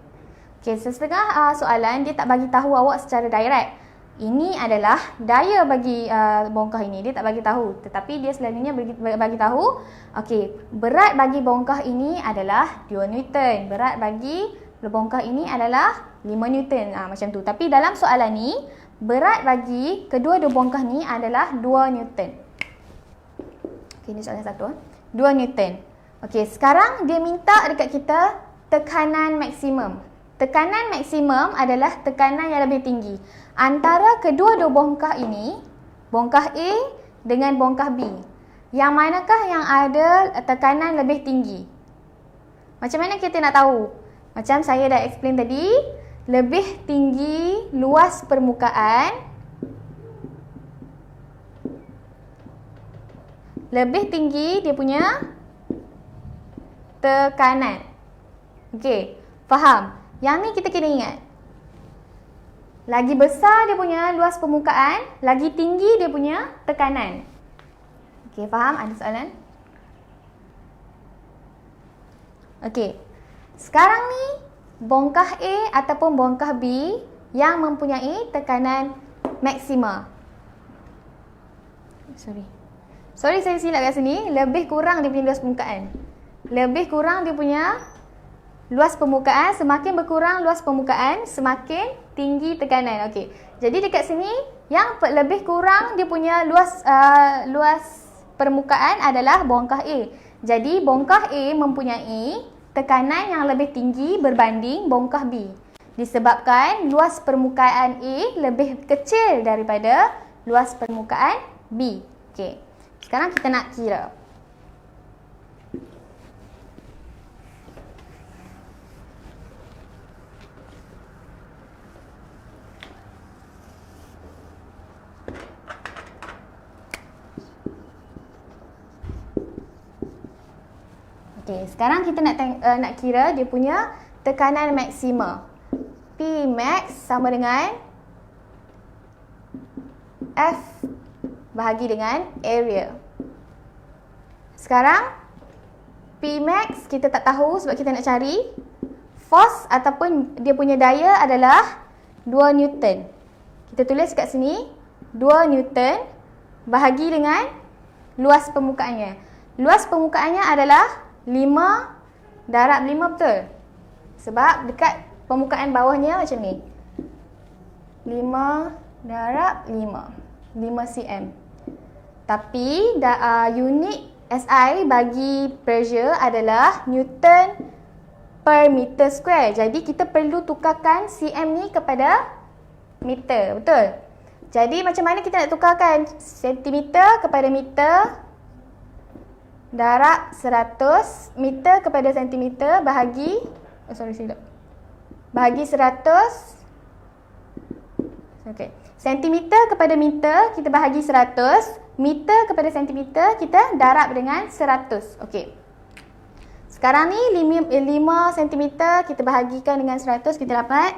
Okey, setengah soalan dia tak bagi tahu awak secara direct. Ini adalah daya bagi bongkah ini. Dia tak bagi tahu, tetapi dia selalunya bagi tahu, okey, berat bagi bongkah ini adalah 2 Newton. Berat bagi bongkah ini adalah 5 Newton. Macam tu. Tapi dalam soalan ni, berat bagi kedua-dua bongkah ni adalah 2 Newton. Okey, ini soalan satu. 2 Newton. Okey, sekarang dia minta dekat kita tekanan maksimum. Tekanan maksimum adalah tekanan yang lebih tinggi antara kedua-dua bongkah ini, bongkah A dengan bongkah B. Yang manakah yang ada tekanan lebih tinggi? Macam mana kita nak tahu? Macam saya dah explain tadi, lebih tinggi luas permukaan, lebih tinggi dia punya tekanan. Okey, faham? Yang ni kita kena ingat. Lagi besar dia punya luas permukaan, lagi tinggi dia punya tekanan. Okey, faham? Ada soalan? Okey. Sekarang ni bongkah A ataupun bongkah B yang mempunyai tekanan maksima. Sorry saya silap kat sini. Lebih kurang dia punya luas permukaan. Lebih kurang dia punya luas permukaan. Semakin berkurang luas permukaan, semakin tinggi tekanan. Okey. Jadi dekat sini yang lebih kurang dia punya luas permukaan adalah bongkah A. Jadi bongkah A mempunyai tekanan yang lebih tinggi berbanding bongkah B. Disebabkan luas permukaan A lebih kecil daripada luas permukaan B. Okey. Sekarang kita nak kira. Okey, sekarang kita nak kira dia punya tekanan maksima. P max sama dengan F bahagi dengan area. Sekarang P max kita tak tahu sebab kita nak cari. Force ataupun dia punya daya adalah 2 Newton. Kita tulis kat sini 2 Newton bahagi dengan luas permukaannya. Luas permukaannya adalah 5 darab 5, betul? Sebab dekat permukaan bawahnya macam ni. 5 darab 5. 5 cm. Tapi unit SI bagi pressure adalah Newton per meter square. Jadi kita perlu tukarkan cm ni kepada meter, betul? Jadi macam mana kita nak tukarkan sentimeter kepada meter? Darab 100, meter kepada sentimeter bahagi bahagi 100. Okey. Sentimeter kepada meter kita bahagi 100, meter kepada sentimeter kita darab dengan 100. Okey. Sekarang ni 5 cm kita bahagikan dengan 100, kita dapat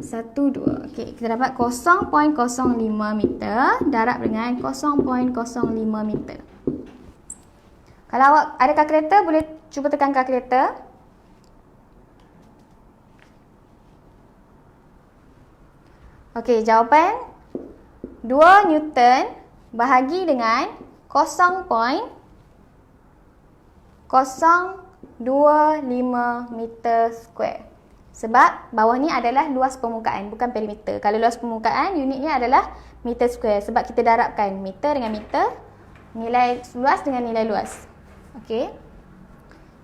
1 2. Okey, kita dapat 0.05 meter darab dengan 0.05 meter. Kalau awak ada kalkulator, boleh cuba tekan kalkulator. Okey, jawapan 2 Newton bahagi dengan 0.025 meter square. Sebab bawah ni adalah luas permukaan, bukan perimeter. Kalau luas permukaan, unitnya adalah meter square. Sebab kita darabkan meter dengan meter, nilai luas dengan nilai luas. Okey.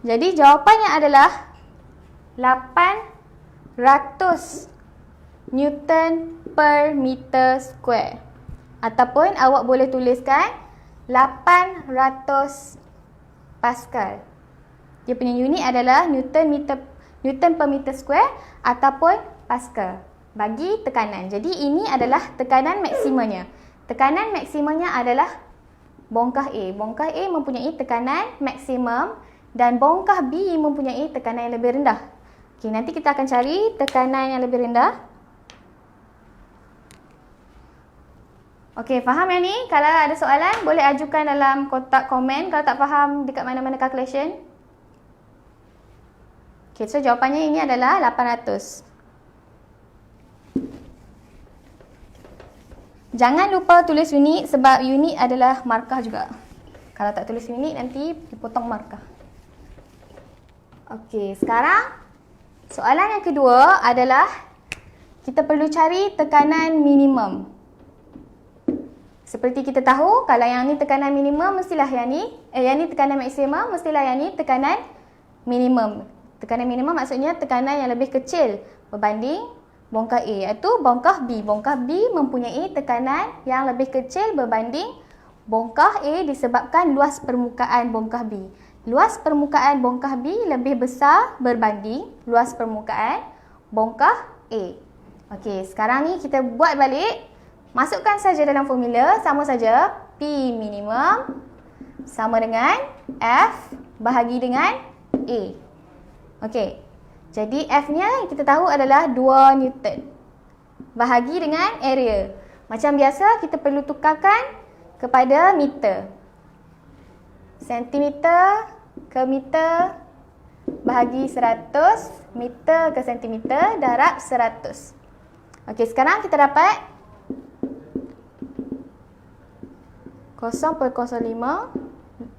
Jadi jawapannya adalah 800 Newton per meter square. Ataupun awak boleh tuliskan 800 Pascal. Dia punya unit adalah Newton per meter square ataupun Pascal bagi tekanan. Jadi ini adalah tekanan maksimanya. Tekanan maksimanya adalah bongkah A. Bongkah A mempunyai tekanan maksimum dan bongkah B mempunyai tekanan yang lebih rendah. Okey, nanti kita akan cari tekanan yang lebih rendah. Okey, faham yang ni? Kalau ada soalan, boleh ajukan dalam kotak komen. Kalau tak faham dekat mana-mana calculation. Okey, so jawapannya ini adalah 800. Jangan lupa tulis unit sebab unit adalah markah juga. Kalau tak tulis unit, nanti dipotong markah. Okey, sekarang soalan yang kedua adalah kita perlu cari tekanan minimum. Seperti kita tahu, kalau yang ni tekanan minimum, mestilah yang ni tekanan maksimum, mestilah yang ni tekanan minimum. Tekanan minimum maksudnya tekanan yang lebih kecil berbanding bongkah A, iaitu bongkah B. Bongkah B mempunyai tekanan yang lebih kecil berbanding bongkah A disebabkan luas permukaan bongkah B. Luas permukaan bongkah B lebih besar berbanding luas permukaan bongkah A. Okey, sekarang ni kita buat balik. Masukkan saja dalam formula, sama saja P minimum sama dengan F bahagi dengan A. Okey, jadi F-nya kita tahu adalah 2 Newton bahagi dengan area. Macam biasa kita perlu tukarkan kepada meter. Sentimeter ke meter bahagi 100, meter ke sentimeter darab 100. Okey, sekarang kita dapat 0.05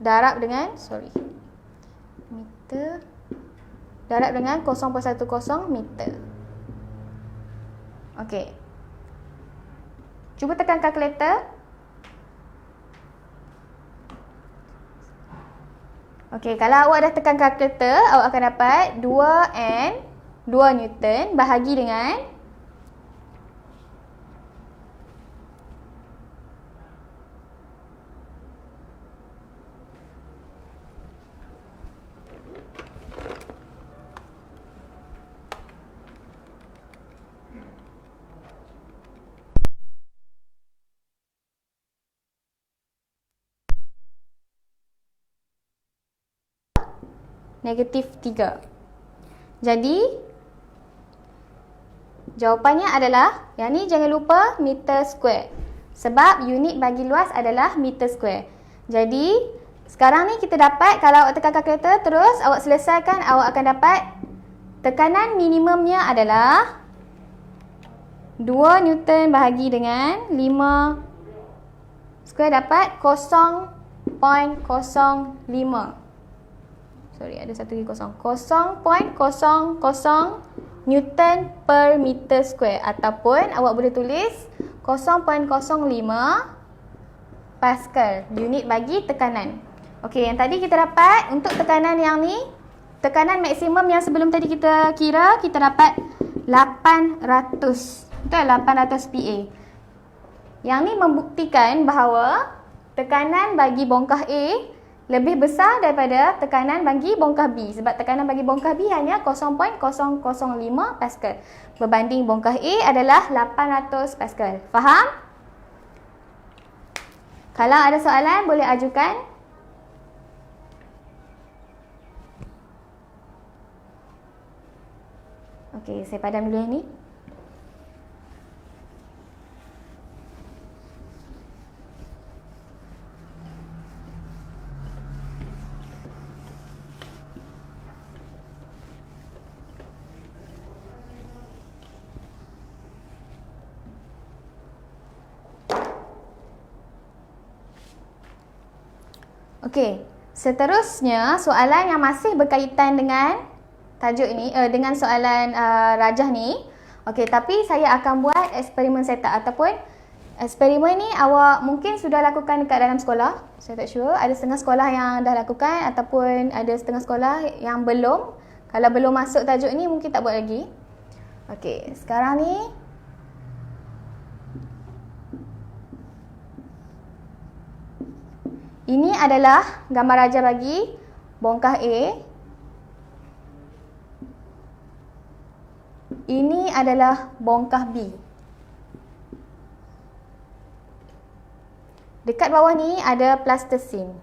darab dengan meter darab dengan 0.10 meter. Okey. Cuba tekan kalkulator. Okey, kalau awak dah tekan kalkulator, awak akan dapat 2 Newton bahagi dengan -3. Jadi jawapannya adalah, yang ni jangan lupa meter square. Sebab unit bagi luas adalah meter square. Jadi sekarang ni kita dapat, kalau awak tekan kalkulator terus awak selesaikan, awak akan dapat tekanan minimumnya adalah 2 Newton bahagi dengan 5 square dapat 0.05. Ada satu lagi kosong. 0.00 Newton per meter square. Ataupun awak boleh tulis 0.05 Pascal. Unit bagi tekanan. Okey, yang tadi kita dapat untuk tekanan yang ni, tekanan maksimum yang sebelum tadi kita kira, kita dapat 800. Betul, 800 PA. Yang ni membuktikan bahawa tekanan bagi bongkah A lebih besar daripada tekanan bagi bongkah B. Sebab tekanan bagi bongkah B hanya 0.005 Pascal. Berbanding bongkah A adalah 800 Pascal. Faham? Kalau ada soalan boleh ajukan. Okey, saya padam dulu yang ni. Okey, seterusnya soalan yang masih berkaitan dengan tajuk ni, dengan soalan rajah ni. Okey, tapi saya akan buat eksperimen setup ataupun eksperimen ni awak mungkin sudah lakukan dekat dalam sekolah. Saya tak sure. Ada setengah sekolah yang dah lakukan ataupun ada setengah sekolah yang belum. Kalau belum masuk tajuk ni mungkin tak buat lagi. Okey, sekarang ni ini adalah gambar rajah bagi bongkah A. Ini adalah bongkah B. Dekat bawah ni ada plastisin.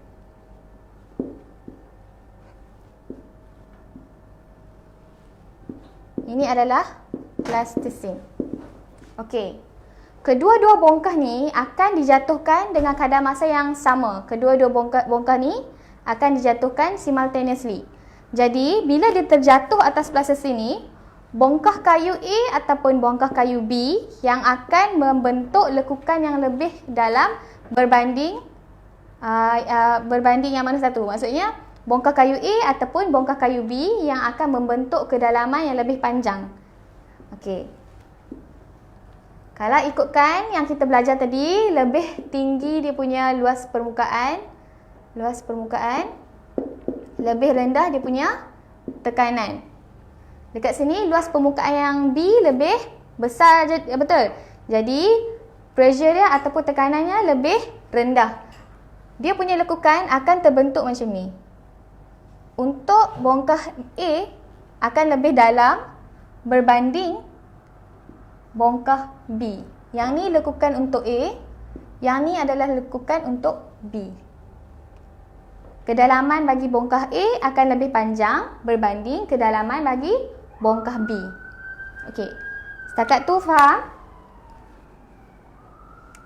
Ini adalah plastisin. Okey. Kedua-dua bongkah ni akan dijatuhkan dengan kadar masa yang sama. Kedua-dua bongkah ni akan dijatuhkan simultaneously. Jadi, bila dia terjatuh atas plastisin ni, bongkah kayu A ataupun bongkah kayu B yang akan membentuk lekukan yang lebih dalam berbanding yang mana satu. Maksudnya, bongkah kayu A ataupun bongkah kayu B yang akan membentuk kedalaman yang lebih panjang. Okey. Kalau ikutkan yang kita belajar tadi, lebih tinggi dia punya luas permukaan, lebih rendah dia punya tekanan. Dekat sini luas permukaan yang B lebih besar, betul. Jadi pressure dia ataupun tekanannya lebih rendah. Dia punya lekukan akan terbentuk macam ni. Untuk bongkah A akan lebih dalam berbanding bongkah B. Yang ni lekukan untuk A, yang ni adalah lekukan untuk B. Kedalaman bagi bongkah A akan lebih panjang berbanding kedalaman bagi bongkah B. Okey. Setakat tu faham?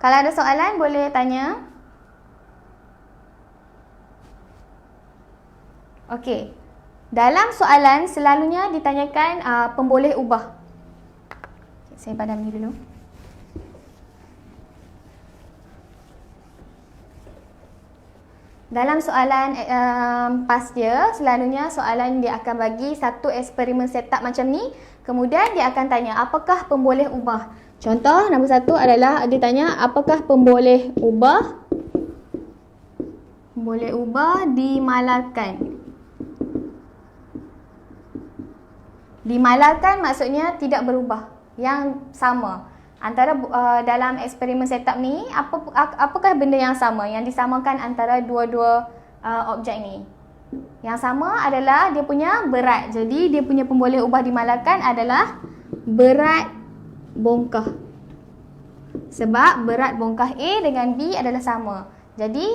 Kalau ada soalan boleh tanya. Okey. Dalam soalan selalunya ditanyakan pemboleh ubah. Saya padam ni dulu. Dalam soalan PAS dia, selalunya soalan dia akan bagi satu eksperimen setup macam ni. Kemudian dia akan tanya, apakah pemboleh ubah? Contoh, nombor satu adalah dia tanya, apakah pemboleh ubah dimalarkan? Dimalarkan maksudnya tidak berubah. Yang sama antara dalam eksperimen setup ni, apakah benda yang sama yang disamakan antara dua-dua objek ni? Yang sama adalah dia punya berat. Jadi dia punya pemboleh ubah dimalarkan adalah berat bongkah. Sebab berat bongkah A dengan B adalah sama. Jadi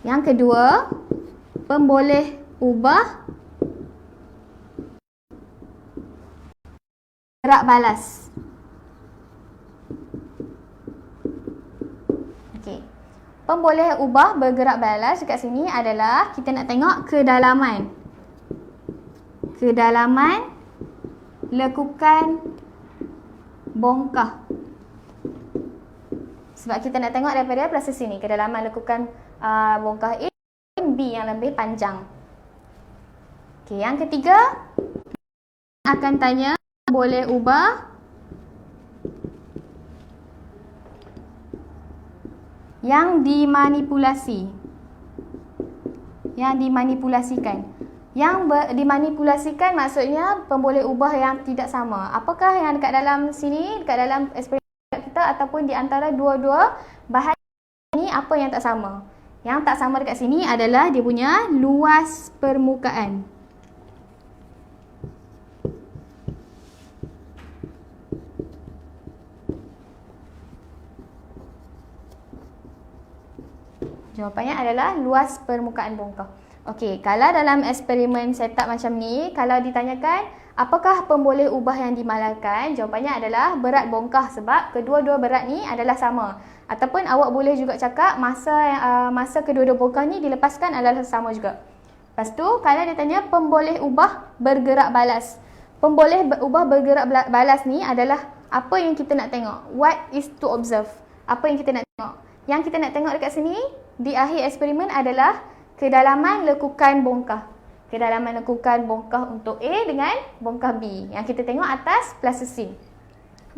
yang kedua, pemboleh ubah gerak balas. Okey. Pemboleh ubah bergerak balas dekat sini adalah kita nak tengok kedalaman. Kedalaman lekukan bongkah. Sebab kita nak tengok daripada proses sini kedalaman lekukan bongkah A dan B yang lebih panjang. Okey, yang ketiga akan tanya boleh ubah yang dimanipulasi. Yang dimanipulasikan. Yang dimanipulasikan maksudnya pemboleh ubah yang tidak sama. Apakah yang dekat dalam sini, dekat dalam eksperimen kita ataupun di antara dua-dua bahan ini apa yang tak sama? Yang tak sama dekat sini adalah dia punya luas permukaan. Jawapannya adalah luas permukaan bongkah. Okey, kalau dalam eksperimen setup macam ni, kalau ditanyakan apakah pemboleh ubah yang dimalarkan, jawapannya adalah berat bongkah sebab kedua-dua berat ni adalah sama. Ataupun awak boleh juga cakap masa kedua-dua bongkah ni dilepaskan adalah sama juga. Lepas tu, kalau dia tanya pemboleh ubah bergerak balas. Pemboleh ubah bergerak balas ni adalah apa yang kita nak tengok. What is to observe? Apa yang kita nak tengok? Yang kita nak tengok dekat sini di akhir eksperimen adalah kedalaman lekukan bongkah. kedalaman lekukan bongkah untuk A dengan bongkah B. Yang kita tengok atas plasticine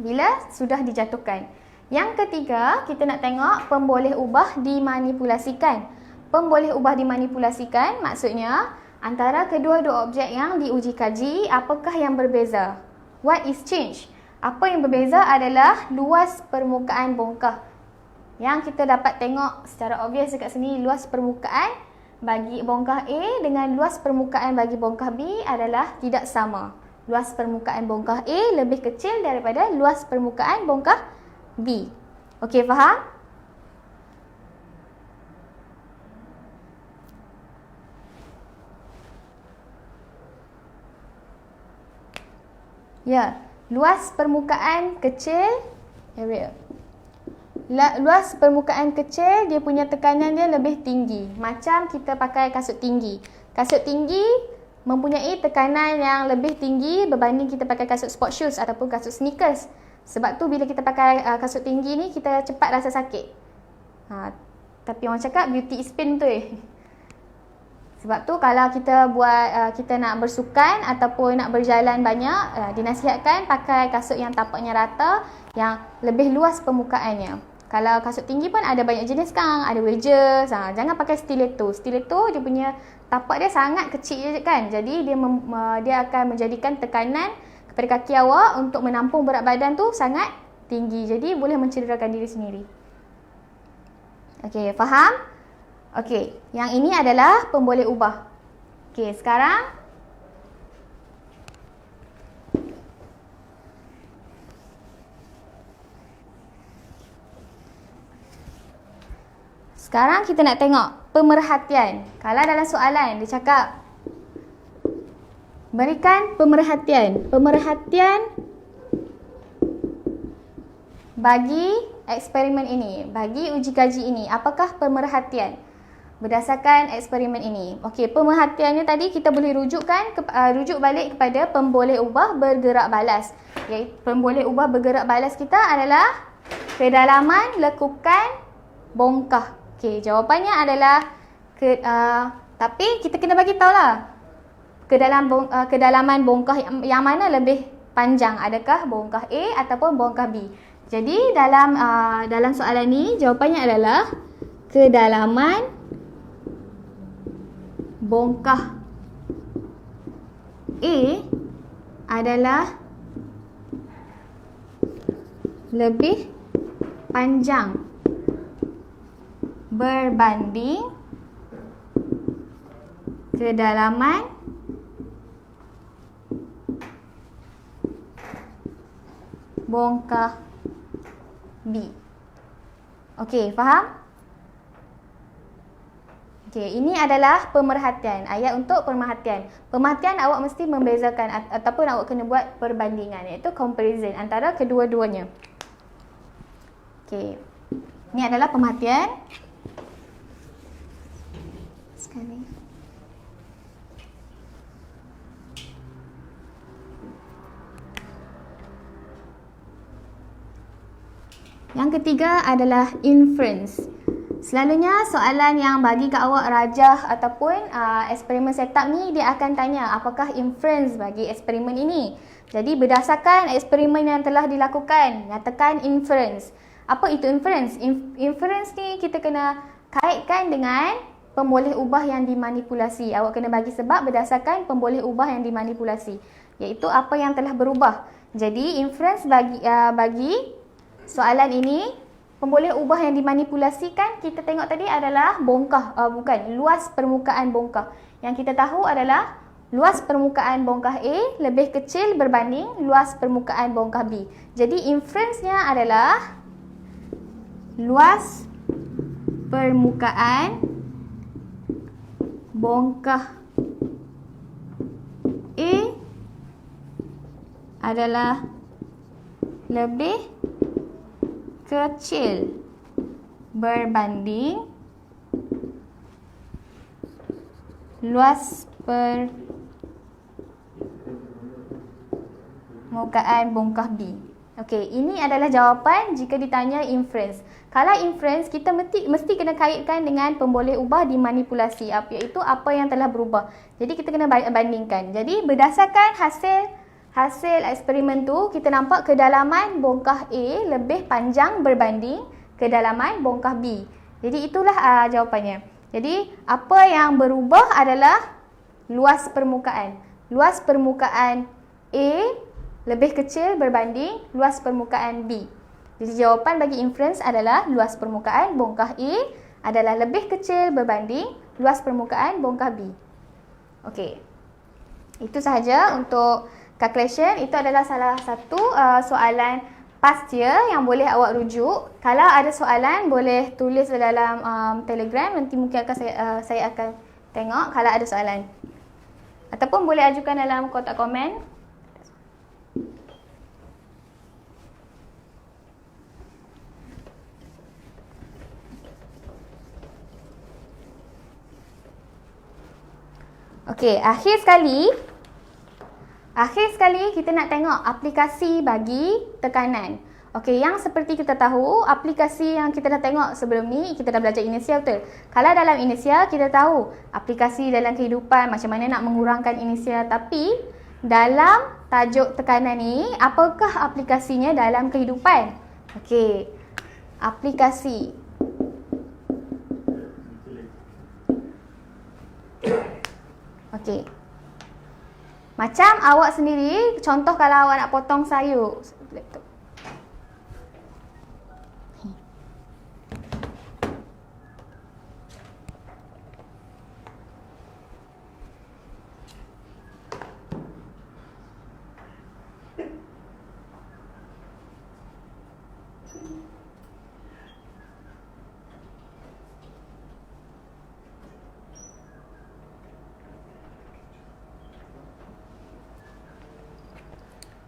bila sudah dijatuhkan. Yang ketiga, kita nak tengok pemboleh ubah dimanipulasikan. Pemboleh ubah dimanipulasikan maksudnya antara kedua-dua objek yang diuji kaji, apakah yang berbeza? What is changed? Apa yang berbeza adalah luas permukaan bongkah. Yang kita dapat tengok secara obvious dekat sini, luas permukaan bagi bongkah A dengan luas permukaan bagi bongkah B adalah tidak sama. Luas permukaan bongkah A lebih kecil daripada luas permukaan bongkah B. Okey, faham? Ya, luas permukaan kecil area. Luas permukaan kecil, dia punya tekanan dia lebih tinggi. Macam kita pakai kasut tinggi. Kasut tinggi mempunyai tekanan yang lebih tinggi berbanding kita pakai kasut sport shoes ataupun kasut sneakers. Sebab tu bila kita pakai kasut tinggi ni, kita cepat rasa sakit. Tapi orang cakap beauty is pain tu Sebab tu kalau kita kita nak bersukan ataupun nak berjalan banyak, dinasihatkan pakai kasut yang tapaknya rata, yang lebih luas permukaannya. Kalau kasut tinggi pun ada banyak jenis sekarang, ada wedges. Jangan pakai stiletto. Stiletto dia punya tapak dia sangat kecil je kan. Jadi dia akan menjadikan tekanan kepada kaki awak untuk menampung berat badan tu sangat tinggi. Jadi boleh mencederakan diri sendiri. Okey, faham? Okey, yang ini adalah pemboleh ubah. Okey, sekarang kita nak tengok pemerhatian. Kalau dalam soalan dia cakap berikan pemerhatian. Pemerhatian bagi eksperimen ini, bagi uji kaji ini. Apakah pemerhatian berdasarkan eksperimen ini? Okey, pemerhatiannya tadi kita boleh rujuk balik kepada pemboleh ubah bergerak balas. Iaitu pemboleh ubah bergerak balas kita adalah kedalaman lekukan bongkah. Okey, jawapannya adalah tapi kita kena bagi tahulah kedalaman bongkah yang mana lebih panjang, adakah bongkah A ataupun bongkah B. Jadi dalam soalan ni jawapannya adalah kedalaman bongkah A adalah lebih panjang berbanding kedalaman bongkah B. Okey, faham? Okey, ini adalah pemerhatian. Ayat untuk pemerhatian. Pemerhatian awak mesti membezakan ataupun awak kena buat perbandingan, iaitu comparison antara kedua-duanya. Okey. Ini adalah pemerhatian. Sekali. Yang ketiga adalah inference. Selalunya soalan yang bagi ke awak rajah ataupun eksperimen setup ni, dia akan tanya apakah inference bagi eksperimen ini. Jadi berdasarkan eksperimen yang telah dilakukan, nyatakan inference. Apa itu inference? Inference ni kita kena kaitkan dengan pemboleh ubah yang dimanipulasi. Awak kena bagi sebab berdasarkan pemboleh ubah yang dimanipulasi, iaitu apa yang telah berubah. Jadi inference bagi soalan ini, pemboleh ubah yang dimanipulasikan kita tengok tadi adalah bongkah, luas permukaan bongkah. Yang kita tahu adalah luas permukaan bongkah A lebih kecil berbanding luas permukaan bongkah B. Jadi inference-nya adalah luas permukaan bongkah A adalah lebih kecil berbanding luas permukaan bongkah B. Okey, ini adalah jawapan jika ditanya inference. Kalau inference, kita mesti kena kaitkan dengan pemboleh ubah dimanipulasi, iaitu apa yang telah berubah. Jadi kita kena bandingkan. Jadi berdasarkan hasil eksperimen tu, kita nampak kedalaman bongkah A lebih panjang berbanding kedalaman bongkah B. Jadi itulah jawapannya. Jadi apa yang berubah adalah luas permukaan. Luas permukaan A lebih kecil berbanding luas permukaan B. Jadi jawapan bagi inference adalah luas permukaan bongkah A adalah lebih kecil berbanding luas permukaan bongkah B. Okey. Itu sahaja untuk calculation. Itu adalah salah satu soalan past year yang boleh awak rujuk. Kalau ada soalan boleh tulis dalam Telegram, nanti mungkin akan saya akan tengok kalau ada soalan. Ataupun boleh ajukan dalam kotak komen. Okey, akhir sekali kita nak tengok aplikasi bagi tekanan. Okey, yang seperti kita tahu, aplikasi yang kita dah tengok sebelum ni, kita dah belajar inisial betul. Kalau dalam inisial, kita tahu aplikasi dalam kehidupan, macam mana nak mengurangkan inisial. Tapi, dalam tajuk tekanan ni, apakah aplikasinya dalam kehidupan? Okey, aplikasi. Okey. Macam awak sendiri, contoh kalau awak nak potong sayur. Laptop.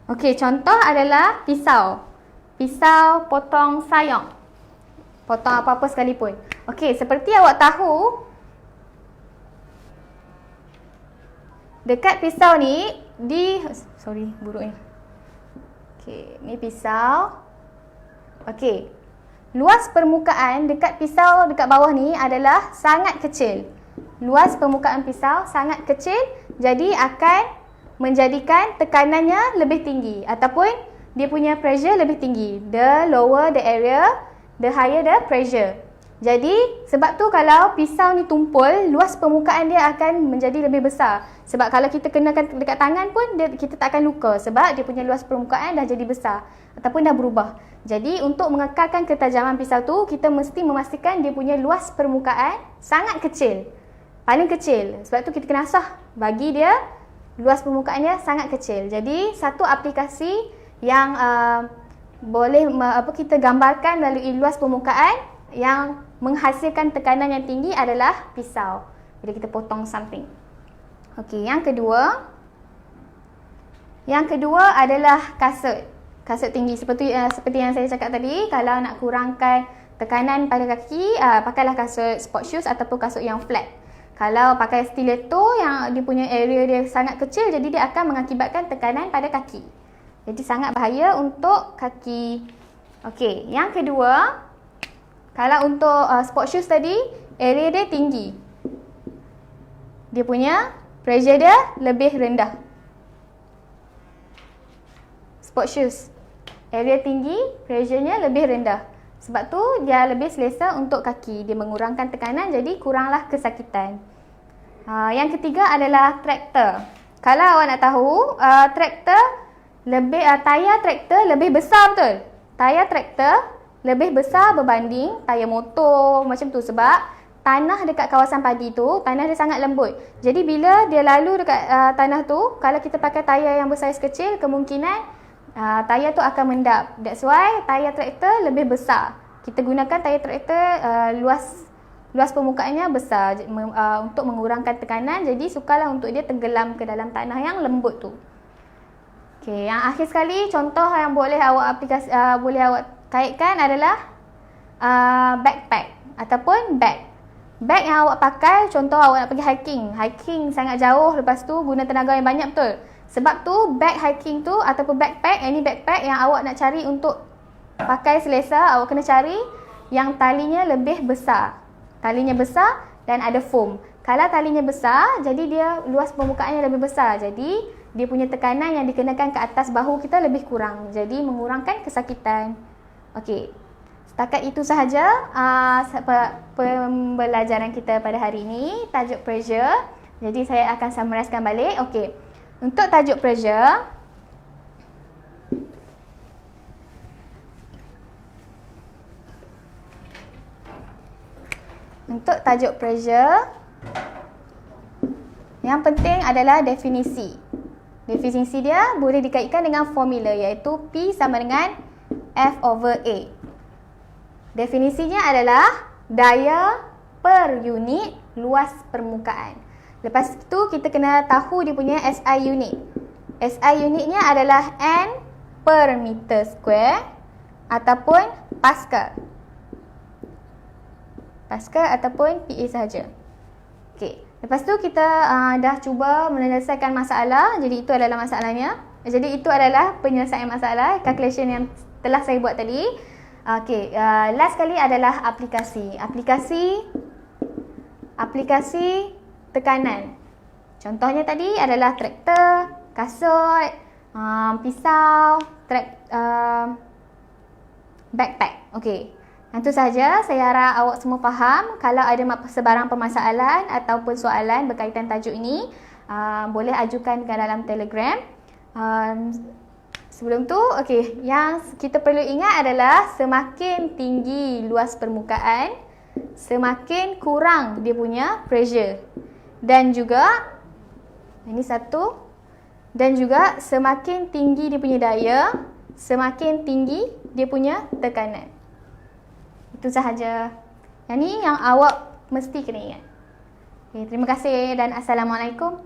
Okey, contoh adalah pisau. Pisau potong sayur. Potong apa-apa sekalipun. Okey, seperti awak tahu, dekat pisau ni buruk ni. Okey, ni pisau. Okey. Luas permukaan dekat pisau dekat bawah ni adalah sangat kecil. Luas permukaan pisau sangat kecil, jadi akan menjadikan tekanannya lebih tinggi ataupun dia punya pressure lebih tinggi. The lower the area, the higher the pressure. Jadi sebab tu kalau pisau ni tumpul, luas permukaan dia akan menjadi lebih besar. Sebab kalau kita kenakan dekat tangan pun kita tak akan luka sebab dia punya luas permukaan dah jadi besar ataupun dah berubah. Jadi untuk mengekalkan ketajaman pisau tu, kita mesti memastikan dia punya luas permukaan sangat kecil. Paling kecil. Sebab tu kita kena asah bagi dia luas permukaannya sangat kecil. Jadi satu aplikasi yang boleh kita gambarkan melalui luas permukaan yang menghasilkan tekanan yang tinggi adalah pisau. Bila kita potong something. Okey, yang kedua adalah kasut. Kasut tinggi seperti yang saya cakap tadi, kalau nak kurangkan tekanan pada kaki, pakailah kasut sport shoes ataupun kasut yang flat. Kalau pakai stiletto yang dia punya area dia sangat kecil, jadi dia akan mengakibatkan tekanan pada kaki. Jadi sangat bahaya untuk kaki. Okey, yang kedua, kalau untuk sport shoes tadi, area dia tinggi. Dia punya pressure dia lebih rendah. Sport shoes, area tinggi, pressure-nya lebih rendah. Sebab tu dia lebih selesa untuk kaki. Dia mengurangkan tekanan, jadi kuranglah kesakitan. Yang ketiga adalah traktor. Kalau awak nak tahu, tayar traktor lebih besar betul. Tayar traktor lebih besar berbanding tayar motor macam tu. Sebab tanah dekat kawasan padi tu, tanah dia sangat lembut. Jadi bila dia lalu dekat tanah tu, kalau kita pakai tayar yang bersaiz kecil, kemungkinan tayar tu akan mendap. That's why tayar traktor lebih besar. Kita gunakan tayar traktor luas permukaannya besar untuk mengurangkan tekanan. Jadi sukarlah untuk dia tenggelam ke dalam tanah yang lembut tu. Okey, yang akhir sekali contoh yang boleh awak kaitkan adalah backpack ataupun bag. Bag yang awak pakai, contoh awak nak pergi hiking sangat jauh, lepas tu guna tenaga yang banyak betul. Sebab tu bag hiking tu ataupun backpack, any backpack yang awak nak cari untuk pakai selesa, awak kena cari yang talinya lebih besar. Talinya besar dan ada foam. Kalau talinya besar, jadi dia luas permukaannya lebih besar. Jadi dia punya tekanan yang dikenakan ke atas bahu kita lebih kurang. Jadi mengurangkan kesakitan. Okey. Setakat itu sahaja pembelajaran kita pada hari ini, tajuk pressure. Jadi saya akan summarizekan balik. Okey. Untuk tajuk pressure, yang penting adalah definisi. Definisi dia boleh dikaitkan dengan formula, iaitu P sama dengan F/A. Definisinya adalah daya per unit luas permukaan. Lepas itu kita kena tahu dia punya SI unit. SI unitnya adalah N per meter square ataupun Pascal. Pascal ataupun PA sahaja. Okey. Lepas tu kita dah cuba menyelesaikan masalah. Jadi itu adalah masalahnya. Jadi itu adalah penyelesaian masalah, calculation yang telah saya buat tadi. Okey, last kali adalah aplikasi. Aplikasi tekanan. Contohnya tadi adalah traktor, kasut, pisau, backpack. Okey. Itu sahaja. Saya harap awak semua faham. Kalau ada sebarang permasalahan ataupun soalan berkaitan tajuk ini, boleh ajukan ke dalam Telegram. Sebelum tu, okey, yang kita perlu ingat adalah semakin tinggi luas permukaan, semakin kurang dia punya pressure. Dan juga, ini satu, dan juga semakin tinggi dia punya daya, semakin tinggi dia punya tekanan. Itu sahaja. Yang ni yang awak mesti kena ingat. Okay, terima kasih dan Assalamualaikum.